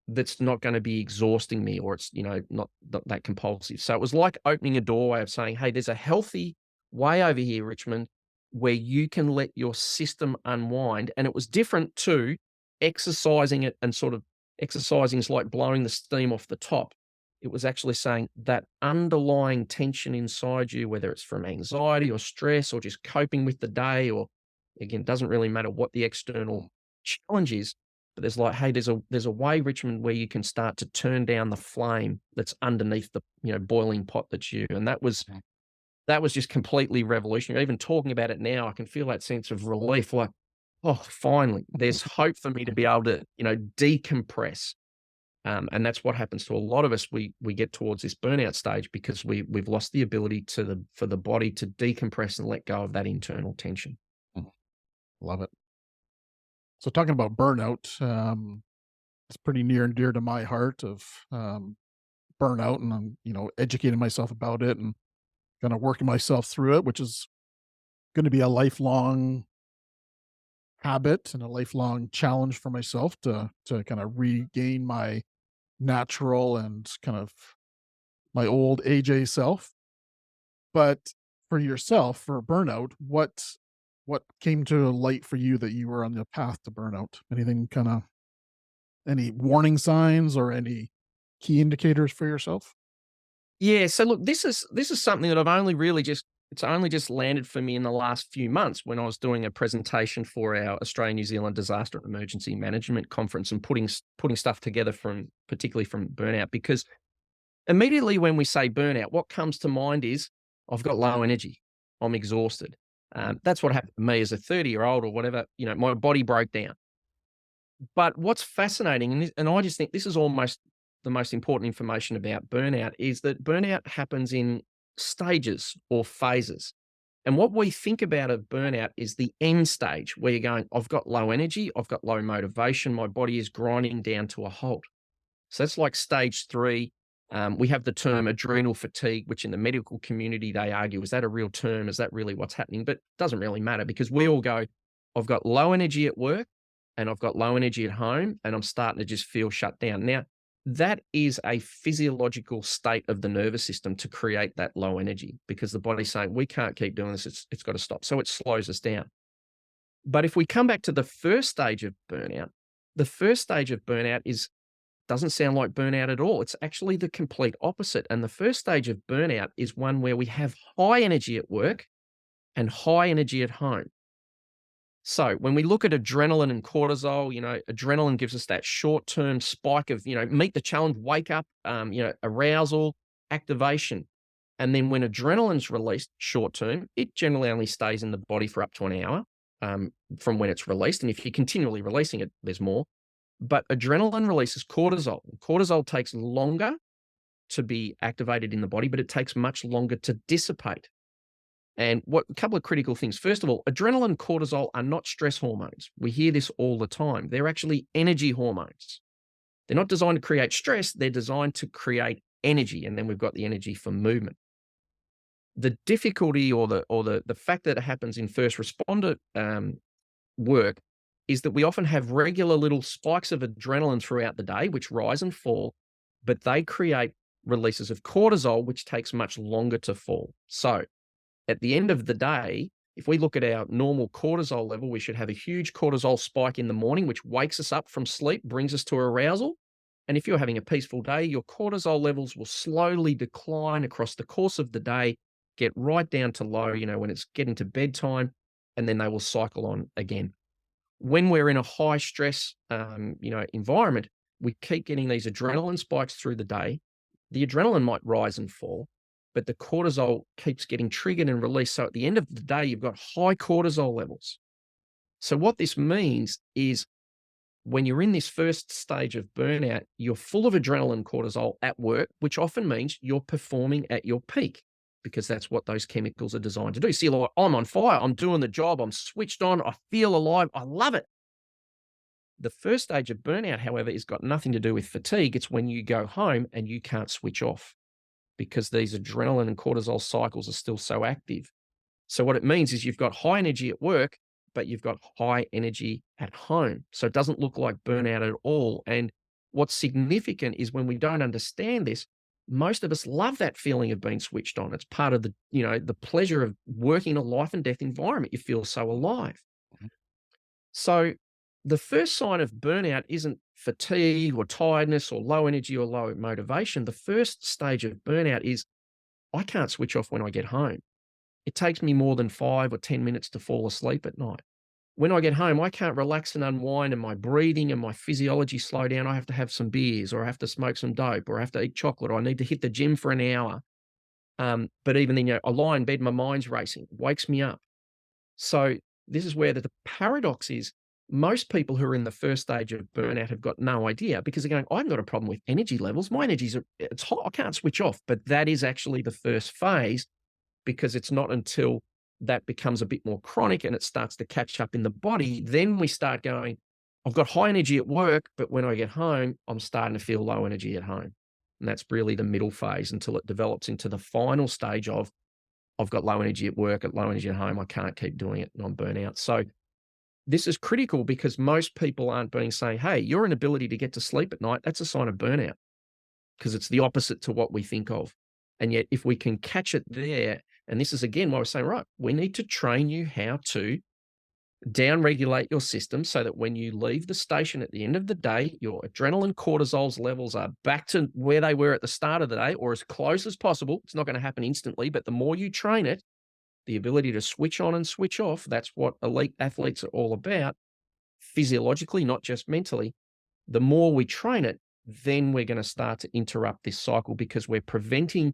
that's not going to be exhausting me or it's, not that compulsive. So it was like opening a doorway of saying, hey, there's a healthy way over here, Richmond, where you can let your system unwind. And it was different to exercising it and sort of exercising is like blowing the steam off the top. It was actually saying that underlying tension inside you, whether it's from anxiety or stress or just coping with the day, or again, it doesn't really matter what the external challenge is, but there's like, hey, there's a way, Richmond, where you can start to turn down the flame that's underneath the boiling pot that's you. And that was just completely revolutionary. Even talking about it now, I can feel that sense of relief. Like, oh, finally, there's hope for me to be able to decompress. And that's what happens to a lot of us. We get towards this burnout stage because we've lost the ability for the body to decompress and let go of that internal tension. Love it. So talking about burnout, it's pretty near and dear to my heart of burnout, and I'm educating myself about it and kind of working myself through it, which is going to be a lifelong habit and a lifelong challenge for myself to kind of regain my natural and kind of my old AJ self. But for yourself, for burnout, what came to light for you that you were on the path to burnout? Anything kind of any warning signs or any key indicators for yourself? Yeah. So look, this is something that I've only really it's only just landed for me in the last few months when I was doing a presentation for our Australia New Zealand Disaster and Emergency Management Conference and putting stuff together particularly from burnout. Because immediately when we say burnout, what comes to mind is I've got low energy, I'm exhausted. That's what happened to me as a 30-year-old or whatever. My body broke down. But what's fascinating, and I just think this is almost the most important information about burnout, is that burnout happens in stages or phases. And what we think about of burnout is the end stage where you're going, I've got low energy, I've got low motivation, my body is grinding down to a halt. So that's like stage 3. We have the term adrenal fatigue, which in the medical community, they argue, is that a real term? Is that really what's happening? But it doesn't really matter because we all go, I've got low energy at work and I've got low energy at home and I'm starting to just feel shut down. Now, that is a physiological state of the nervous system to create that low energy because the body's saying, we can't keep doing this. It's got to stop. So it slows us down. But if we come back to the first stage of burnout, the first stage of burnout doesn't sound like burnout at all. It's actually the complete opposite. And the first stage of burnout is one where we have high energy at work and high energy at home. So when we look at adrenaline and cortisol, adrenaline gives us that short-term spike of, meet the challenge, wake up, arousal, activation. And then when adrenaline's released short-term, it generally only stays in the body for up to an hour from when it's released. And if you're continually releasing it, there's more. But adrenaline releases cortisol. Cortisol takes longer to be activated in the body, but it takes much longer to dissipate. And a couple of critical things. First of all, adrenaline and cortisol are not stress hormones. We hear this all the time. They're actually energy hormones. They're not designed to create stress. They're designed to create energy, and then we've got the energy for movement. The difficulty or the fact that it happens in first responder work is that we often have regular little spikes of adrenaline throughout the day, which rise and fall, but they create releases of cortisol, which takes much longer to fall. So at the end of the day, if we look at our normal cortisol level, we should have a huge cortisol spike in the morning, which wakes us up from sleep, brings us to arousal. And if you're having a peaceful day, your cortisol levels will slowly decline across the course of the day, get right down to low, when it's getting to bedtime, and then they will cycle on again. When we're in a high stress, environment, we keep getting these adrenaline spikes through the day. The adrenaline might rise and fall, but the cortisol keeps getting triggered and released. So at the end of the day, you've got high cortisol levels. So what this means is when you're in this first stage of burnout, you're full of adrenaline cortisol at work, which often means you're performing at your peak because that's what those chemicals are designed to do. So you're like, I'm on fire, I'm doing the job, I'm switched on, I feel alive, I love it. The first stage of burnout, however, has got nothing to do with fatigue. It's when you go home and you can't switch off because these adrenaline and cortisol cycles are still so active. So what it means is you've got high energy at work, but you've got high energy at home. So it doesn't look like burnout at all. And what's significant is when we don't understand this, most of us love that feeling of being switched on. It's part of the pleasure of working in a life and death environment. You feel so alive. Mhm. So the first sign of burnout isn't fatigue or tiredness or low energy or low motivation. The first stage of burnout is I can't switch off when I get home. It takes me more than 5 or 10 minutes to fall asleep at night. When I get home, I can't relax and unwind and my breathing and my physiology slow down. I have to have some beers or I have to smoke some dope or I have to eat chocolate or I need to hit the gym for an hour. But even then, I lie in bed, my mind's racing, wakes me up. So this is where the paradox is. Most people who are in the first stage of burnout have got no idea because they're going, I haven't got a problem with energy levels. My it's hot. I can't switch off. But that is actually the first phase because it's not until that becomes a bit more chronic and it starts to catch up in the body. Then we start going, I've got high energy at work, but when I get home, I'm starting to feel low energy at home. And that's really the middle phase until it develops into the final stage of I've got low energy at work, at low energy at home. I can't keep doing it and I'm burnout. So this is critical because most people aren't being saying, hey, your inability to get to sleep at night, that's a sign of burnout because it's the opposite to what we think of. And yet if we can catch it there, and this is again why we're saying, right, we need to train you how to down-regulate your system so that when you leave the station at the end of the day, your adrenaline cortisol's levels are back to where they were at the start of the day or as close as possible. It's not going to happen instantly, but the more you train it, the ability to switch on and switch off, that's what elite athletes are all about, physiologically, not just mentally. The more we train it, then we're going to start to interrupt this cycle because we're preventing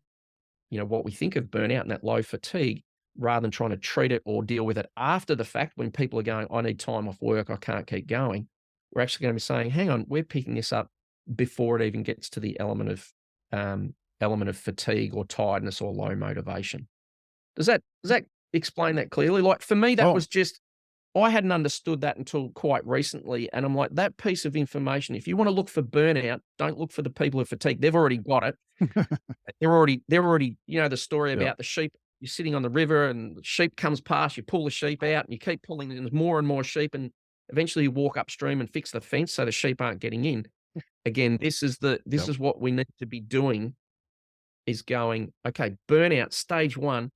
what we think of burnout and that low fatigue rather than trying to treat it or deal with it after the fact when people are going, I need time off work, I can't keep going. We're actually going to be saying, hang on, we're picking this up before it even gets to the element of fatigue or tiredness or low motivation. Does that explain that clearly? Like for me, that was just, I hadn't understood that until quite recently. And I'm like, that piece of information, if you want to look for burnout, don't look for the people who are fatigued. They've already got it. They're already, the story about the sheep. You're sitting on the river and the sheep comes past, you pull the sheep out and you keep pulling in more and more sheep. And eventually you walk upstream and fix the fence so the sheep aren't getting in. Again, this is what we need to be doing is going, okay, burnout, stage 1,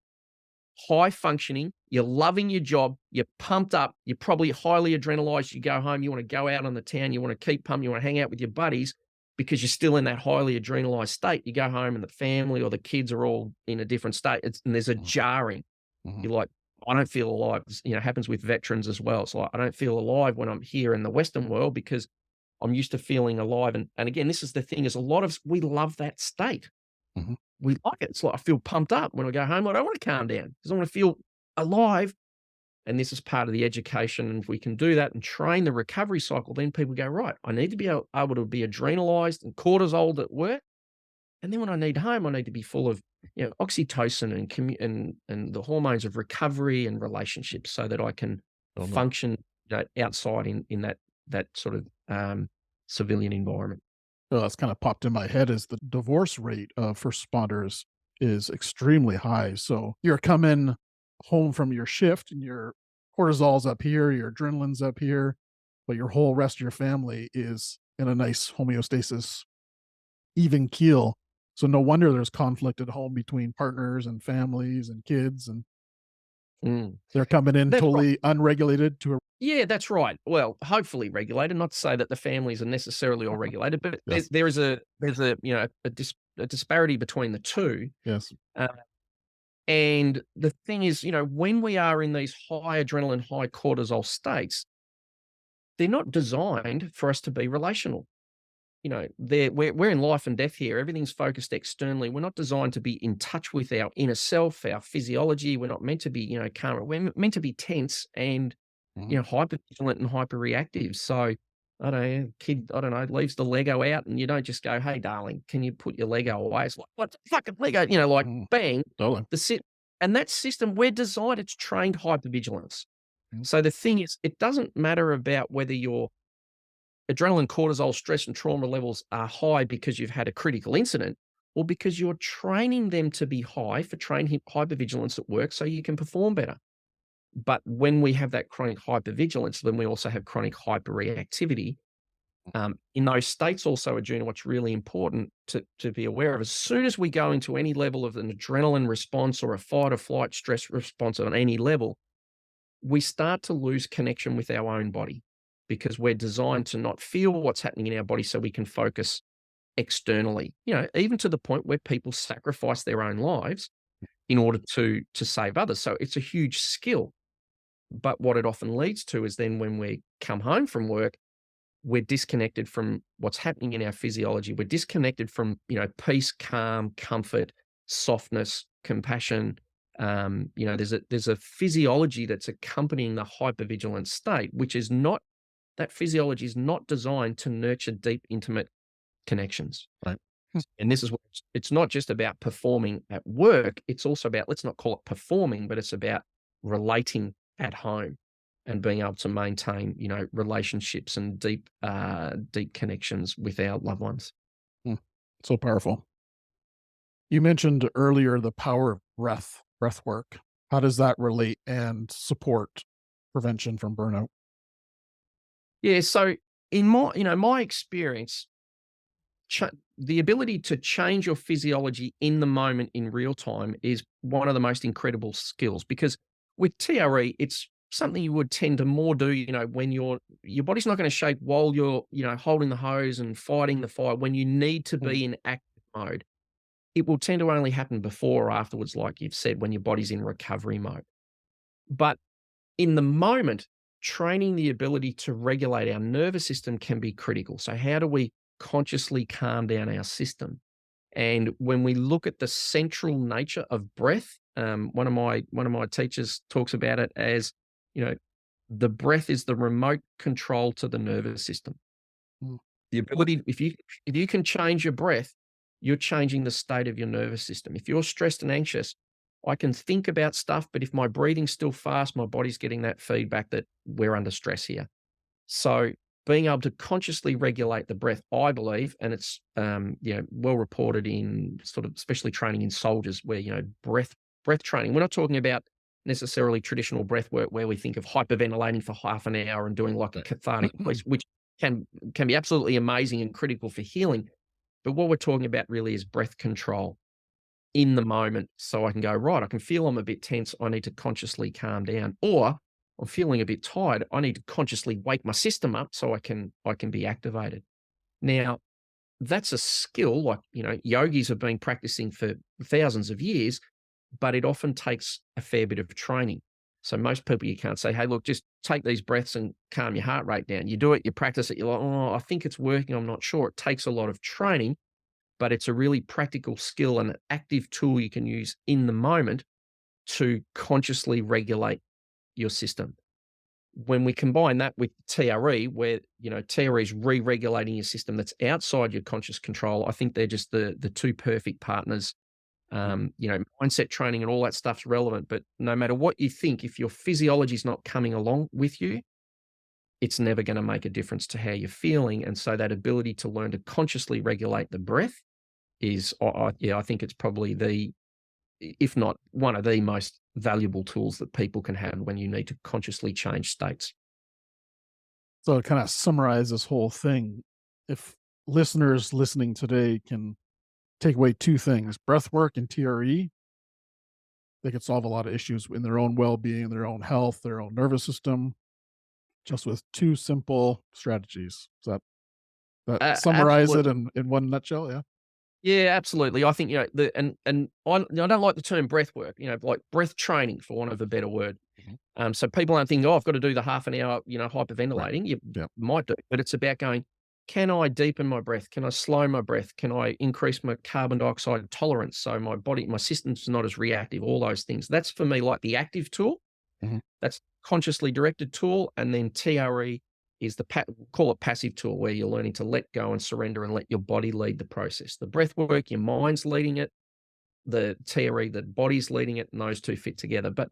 high functioning, you're loving your job, you're pumped up, you're probably highly adrenalized, you go home, you want to go out on the town, you want to keep pumped, you want to hang out with your buddies because you're still in that highly adrenalized state. You go home and the family or the kids are all in a different state and there's a jarring. Mhm. You're like, I don't feel alive. It happens with veterans as well. It's like, I don't feel alive when I'm here in the Western world because I'm used to feeling alive. And again, this is the thing is a lot of us, we love that state. Mhm. We like it. It's like I feel pumped up when I go home. I don't want to calm down because I want to feel alive. And this is part of the education. And if we can do that and train the recovery cycle, then people go, right, I need to be able to be adrenalized and cortisol at work. And then when I need home, I need to be full of oxytocin and the hormones of recovery and relationships so that I can function outside in that sort of civilian environment. That's kind of popped in my head is the divorce rate of first responders is extremely high. So you're coming home from your shift and your cortisol's up here, your adrenaline's up here, but your whole rest of your family is in a nice homeostasis, even keel. So no wonder there's conflict at home between partners and families and kids, and Mm. they're coming in That's right. totally unregulated to a Yeah, that's right. Well, hopefully regulated. Not to say that the families are necessarily all regulated, but yes, there's a a disparity between the two. yes, Uh, and the thing is, when we are in these high adrenaline, high cortisol states, they're not designed for us to be relational. We're in life and death here. Everything's focused externally. We're not designed to be in touch with our inner self, our physiology. We're not meant to be, calm. We're meant to be tense and mhm, hyper vigilant and hyper reactive. So I don't know, kid, I don't know, leaves the Lego out and you don't just go, hey, darling, can you put your Lego away? It's like, what the fucking Lego? Like mhm, bang, totally. the sit. And that system, we're designed, it's trained hypervigilance. Mhm, So the thing is, it doesn't matter about whether your adrenaline, cortisol, stress, and trauma levels are high because you've had a critical incident or because you're training them to be high for trained hypervigilance at work so you can perform better. But when we have that chronic hypervigilance, then we also have chronic hyperreactivity. In those states also, Arjuna, what's really important to be aware of, as soon as we go into any level of an adrenaline response or a fight or flight stress response on any level, we start to lose connection with our own body because we're designed to not feel what's happening in our body so we can focus externally, even to the point where people sacrifice their own lives in order to save others. So it's a huge skill. But what it often leads to is then when we come home from work, we're disconnected from what's happening in our physiology. We're disconnected from, peace, calm, comfort, softness, compassion. There's a physiology that's accompanying the hypervigilant state, which is not, that physiology is not designed to nurture deep, intimate connections. right. And this is what it's not just about performing at work. It's also about, let's not call it performing, but it's about relating at home and being able to maintain, relationships and deep connections with our loved ones. Mm, so powerful. You mentioned earlier the power of breath work. How does that relate and support prevention from burnout? Yeah. So in my experience, the ability to change your physiology in the moment in real time is one of the most incredible skills because with TRE, it's something you would tend to more do, when your body's not going to shake while you're, holding the hose and fighting the fire. When you need to Mm, be in active mode, it will tend to only happen before or afterwards, like you've said, when your body's in recovery mode. But in the moment, training the ability to regulate our nervous system can be critical. So how do we consciously calm down our system? And when we look at the central nature of breath, one of my teachers talks about it as, you know, the breath is the remote control to the nervous system. mm, The ability, if you can change your breath, you're changing the state of your nervous system. If you're stressed and anxious, I can think about stuff, but if my breathing's still fast, my body's getting that feedback that we're under stress here. So being able to consciously regulate the breath, I believe, and it's well reported in sort of especially training in soldiers where breath training. We're not talking about necessarily traditional breath work where we think of hyperventilating for half an hour and doing like a cathartic release, which can be absolutely amazing and critical for healing. But what we're talking about really is breath control in the moment. So I can go, right, I can feel I'm a bit tense. I need to consciously calm down. Or I'm feeling a bit tired. I need to consciously wake my system up so I can be activated. Now, that's a skill like, yogis have been practicing for thousands of years, but it often takes a fair bit of training. So most people you can't say, hey, look, just take these breaths and calm your heart rate down. You do it, you practice it, you're like, oh, I think it's working. I'm not sure. It takes a lot of training, but it's a really practical skill and an active tool you can use in the moment to consciously regulate your system. When we combine that with TRE, where TRE is re-regulating your system that's outside your conscious control, I think they're just the two perfect partners. Mindset training and all that stuff's relevant, but no matter what you think, if your physiology is not coming along with you, it's never going to make a difference to how you're feeling. And so that ability to learn to consciously regulate the breath is, I think it's probably if not one of the most valuable tools that people can have when you need to consciously change states. So to kind of summarize this whole thing, if listeners listening today can take away two things, breathwork and TRE, they could solve a lot of issues in their own well-being, their own health, their own nervous system, just with two simple strategies. Does that summarize it in one nutshell? Yeah. Yeah, absolutely. I think, and I don't like the term breath work, like breath training, for want of a better word. So people aren't thinking, I've got to do the half an hour, hyperventilating. Right. You might do, but it's about going, can I deepen my breath? Can I slow my breath? Can I increase my carbon dioxide tolerance so my system's not as reactive? All those things. That's for me like the active tool. That's consciously directed tool. And then TRE is call it passive tool, where you're learning to let go and surrender and let your body lead the process. The breath work, your mind's leading it. The TRE, the body's leading it, and those two fit together. But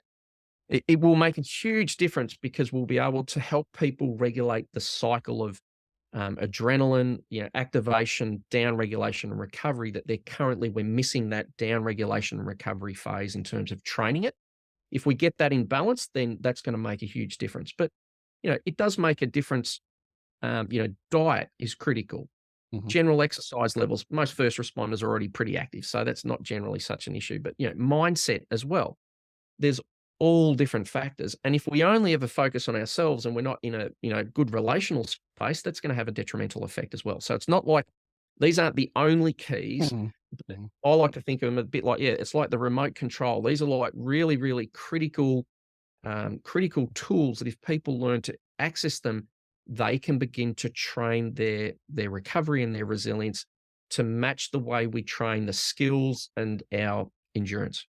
it will make a huge difference, because we'll be able to help people regulate the cycle of adrenaline, activation, down regulation, and recovery that we're missing that down regulation and recovery phase in terms of training it. If we get that in balance, then that's going to make a huge difference. But it does make a difference. Diet is critical. General exercise levels. Most first responders are already pretty active, so that's not generally such an issue. But mindset as well. There's all different factors, and if we only ever focus on ourselves and we're not in a good relational space, that's going to have a detrimental effect as well. So it's not like these aren't the only keys. I like to think of them a bit like, it's like the remote control. These are like really, really critical tools that if people learn to access them, they can begin to train their recovery and their resilience to match the way we train the skills and our endurance.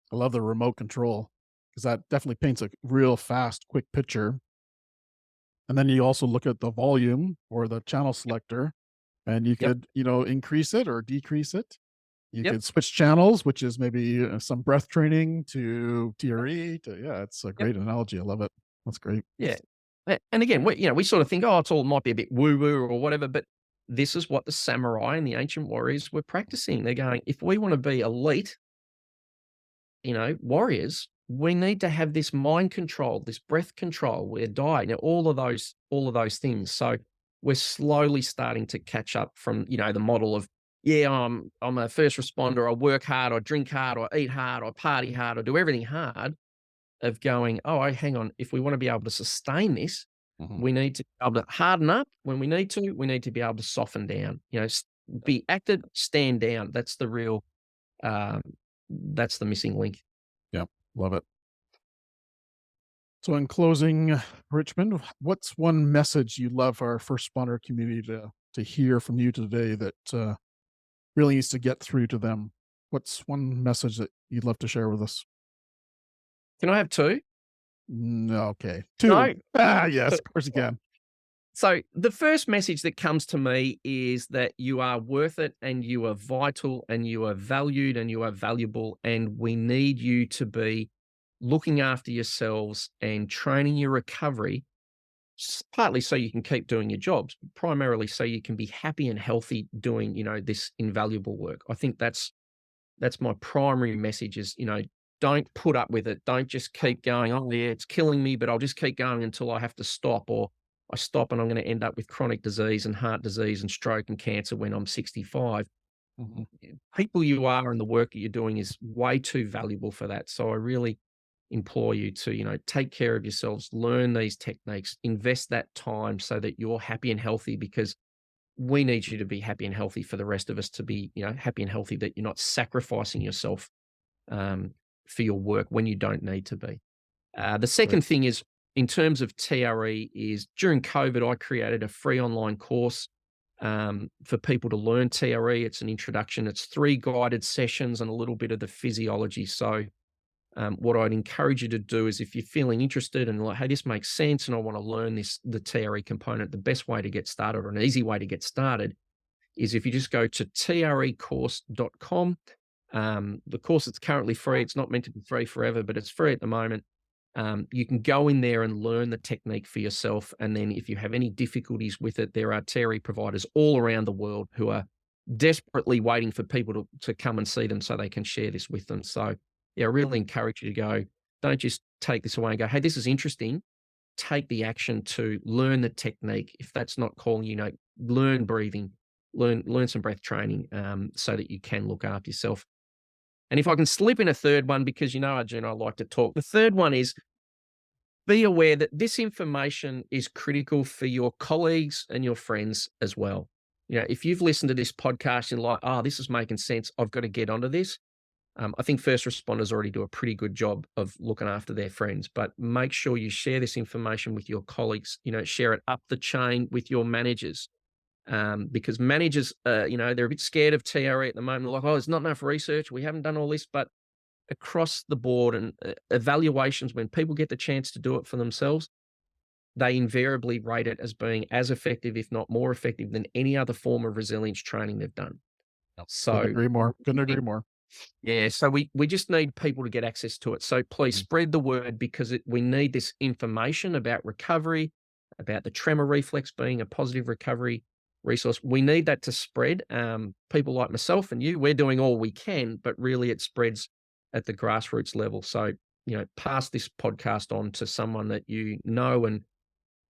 I love the remote control, because that definitely paints a real fast, quick picture. And then you also look at the volume or the channel selector, and you could, increase it or decrease it. You could switch channels, which is maybe some breath training to TRE. It's a great analogy. I love it. That's great. Yeah. And again, we sort of think, it might be a bit woo-woo or whatever, but this is what the samurai and the ancient warriors were practicing. They're going, if we want to be elite, warriors, we need to have this mind control, this breath control, we're dying, all of those things. So we're slowly starting to catch up from, the model of, I'm a first responder, I work hard, I drink hard, I eat hard, I party hard, I do everything hard, of going, hang on, if we want to be able to sustain this, we need to be able to harden up when we need to be able to soften down, be active, stand down. That's the real, that's the missing link. Yeah, love it. So in closing, Richmond, what's one message you'd love our first responder community to hear from you today that really needs to get through to them? What's one message that you'd love to share with us? Can I have two? No, okay. Two. No. Yes, of course you can. So the first message that comes to me is that you are worth it, and you are vital, and you are valued, and you are valuable, and we need you to be looking after yourselves and training your recovery, partly so you can keep doing your jobs, but primarily so you can be happy and healthy doing, this invaluable work. I think that's my primary message is, don't put up with it. Don't just keep going, it's killing me, but I'll just keep going until I have to stop, or I stop and I'm going to end up with chronic disease and heart disease and stroke and cancer when I'm 65. People you are and the work that you're doing is way too valuable for that. So I really implore you to, take care of yourselves, learn these techniques, invest that time so that you're happy and healthy, because we need you to be happy and healthy for the rest of us to be, happy and healthy, that you're not sacrificing yourself for your work when you don't need to be. The second thing is, in terms of TRE, is during COVID, I created a free online course for people to learn TRE. It's an introduction. It's 3 guided sessions and a little bit of the physiology. So what I'd encourage you to do is, if you're feeling interested and like, hey, this makes sense and I want to learn the TRE component, the best way to get started, or an easy way to get started, is if you just go to trecourse.com. The course is currently free. It's not meant to be free forever, but it's free at the moment. You can go in there and learn the technique for yourself. And then if you have any difficulties with it, there are TRE providers all around the world who are desperately waiting for people to come and see them so they can share this with them. So yeah, I really encourage you to go. Don't just take this away and go, hey, this is interesting. Take the action to learn the technique. If that's not calling, learn breathing, learn some breath training, so that you can look after yourself. And if I can slip in a third one, because Arjuna, I like to talk. The third one is be aware that this information is critical for your colleagues and your friends as well. If you've listened to this podcast and like, oh, this is making sense, I've got to get onto this. I think first responders already do a pretty good job of looking after their friends, but make sure you share this information with your colleagues, share it up the chain with your managers. Because managers, they're a bit scared of TRE at the moment. They're like, oh, there's not enough research. We haven't done all this, but across the board and evaluations, when people get the chance to do it for themselves, they invariably rate it as being as effective, if not more effective than any other form of resilience training they've done. So couldn't agree more. Couldn't agree more. Yeah, so we just need people to get access to it. So please spread the word, because we need this information about recovery, about the tremor reflex being a positive recovery resource. We need that to spread. People like myself and you, we're doing all we can, but really it spreads at the grassroots level. So, pass this podcast on to someone that you know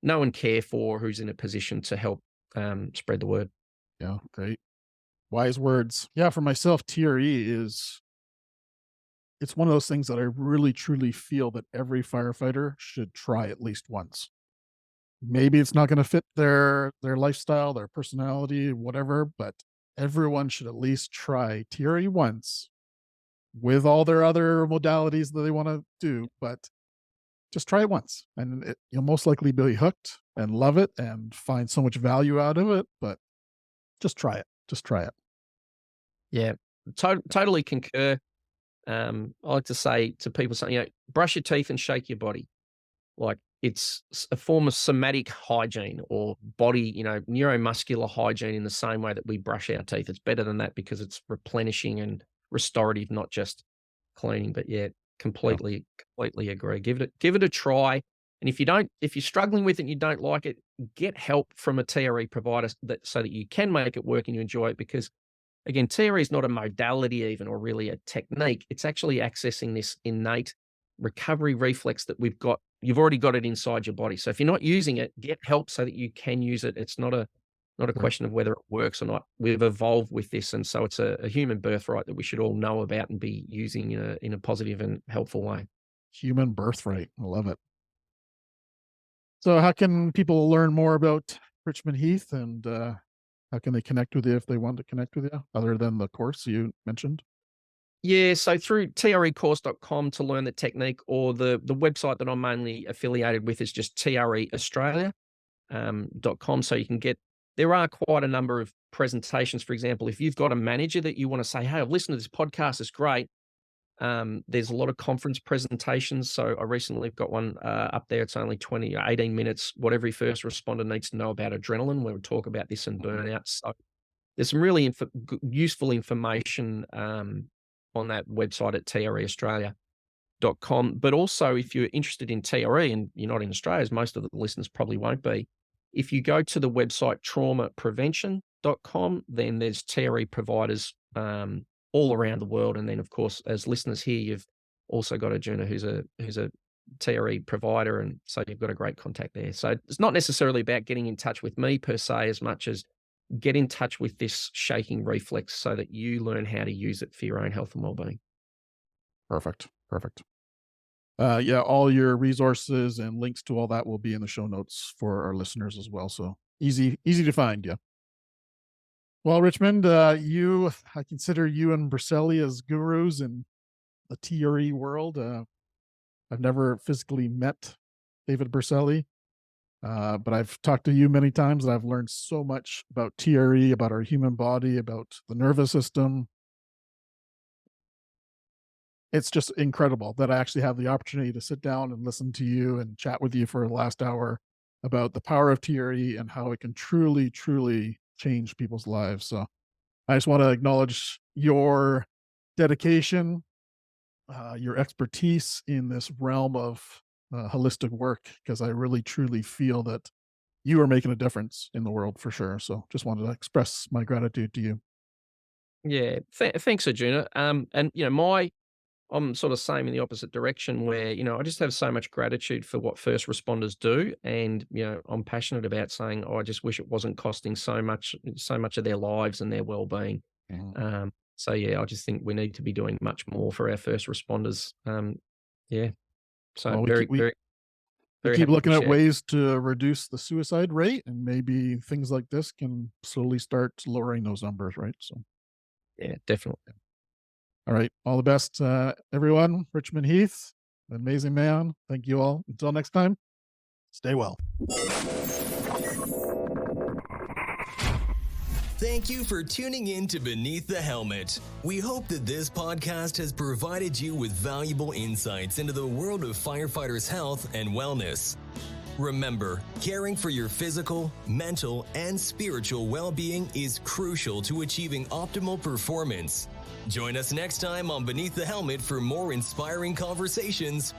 and care for, who's in a position to help spread the word. Yeah, great. Wise words. Yeah, for myself, TRE it's one of those things that I really truly feel that every firefighter should try at least once. Maybe it's not going to fit their lifestyle, their personality, whatever, but everyone should at least try TRE once with all their other modalities that they want to do, but just try it once, and you'll most likely be hooked and love it and find so much value out of it. But just try it. Just try it. Yeah, totally concur. I like to say to people something, brush your teeth and shake your body. Like, it's a form of somatic hygiene, or body, neuromuscular hygiene, in the same way that we brush our teeth. It's better than that because it's replenishing and restorative, not just cleaning. But yeah, completely agree. Give it a try. And if you're struggling with it and you don't like it, get help from a TRE provider so that you can make it work and you enjoy it. Because again, TRE is not a modality even, or really a technique. It's actually accessing this innate recovery reflex that we've got. You've already got it inside your body. So if you're not using it, get help so that you can use it. It's not a question of whether it works or not. We've evolved with this, and so it's a human birthright that we should all know about and be using in a positive and helpful way. Human birthright. I love it. So how can people learn more about Richmond Heath, and how can they connect with you if they want to connect with you, other than the course you mentioned? Yeah, so through trecourse.com to learn the technique, or the website that I'm mainly affiliated with is just treaustralia.com. So you can there are quite a number of presentations. For example, if you've got a manager that you want to say, hey, I've listened to this podcast, it's great. There's a lot of conference presentations. So I recently got one up there. It's only 18 minutes, what every first responder needs to know about adrenaline, where we talk about this and burnout. So there's some really useful information on that website at treaustralia.com. But also, if you're interested in TRE and you're not in Australia, as most of the listeners probably won't be, if you go to the website traumaprevention.com, then there's TRE providers all around the world. And then, of course, as listeners here, you've also got Arjuna, who's a TRE provider, and so you've got a great contact there. So it's not necessarily about getting in touch with me per se, as much as get in touch with this shaking reflex so that you learn how to use it for your own health and well-being. Perfect. Yeah, all your resources and links to all that will be in the show notes for our listeners as well. So easy to find. Yeah. Well, Richmond, I consider you and Berselli as gurus in the TRE world. I've never physically met David Berselli, but I've talked to you many times, and I've learned so much about TRE, about our human body, about the nervous system. It's just incredible that I actually have the opportunity to sit down and listen to you and chat with you for the last hour about the power of TRE and how it can truly, truly change people's lives. So I just want to acknowledge your dedication, your expertise in this realm of holistic work, because I really truly feel that you are making a difference in the world for sure. So just wanted to express my gratitude to you. Yeah. Thanks, Arjuna. And I'm sort of same in the opposite direction where, I just have so much gratitude for what first responders do. And, I'm passionate about saying, oh, I just wish it wasn't costing so much of their lives and their well-being. Mhm. So yeah, I just think we need to be doing much more for our first responders. Yeah. So Well, very, very, we very keep happy to looking at share. ways to reduce the suicide rate, and maybe things like this can slowly start lowering those numbers, right? So, Yeah, definitely. all right, all the best, everyone. Richmond Heath, an amazing man. Thank you all. Until next time, stay well. Thank you for tuning in to Beneath the Helmet. We hope that this podcast has provided you with valuable insights into the world of firefighters' health and wellness. Remember, caring for your physical, mental, and spiritual well-being is crucial to achieving optimal performance. Join us next time on Beneath the Helmet for more inspiring conversations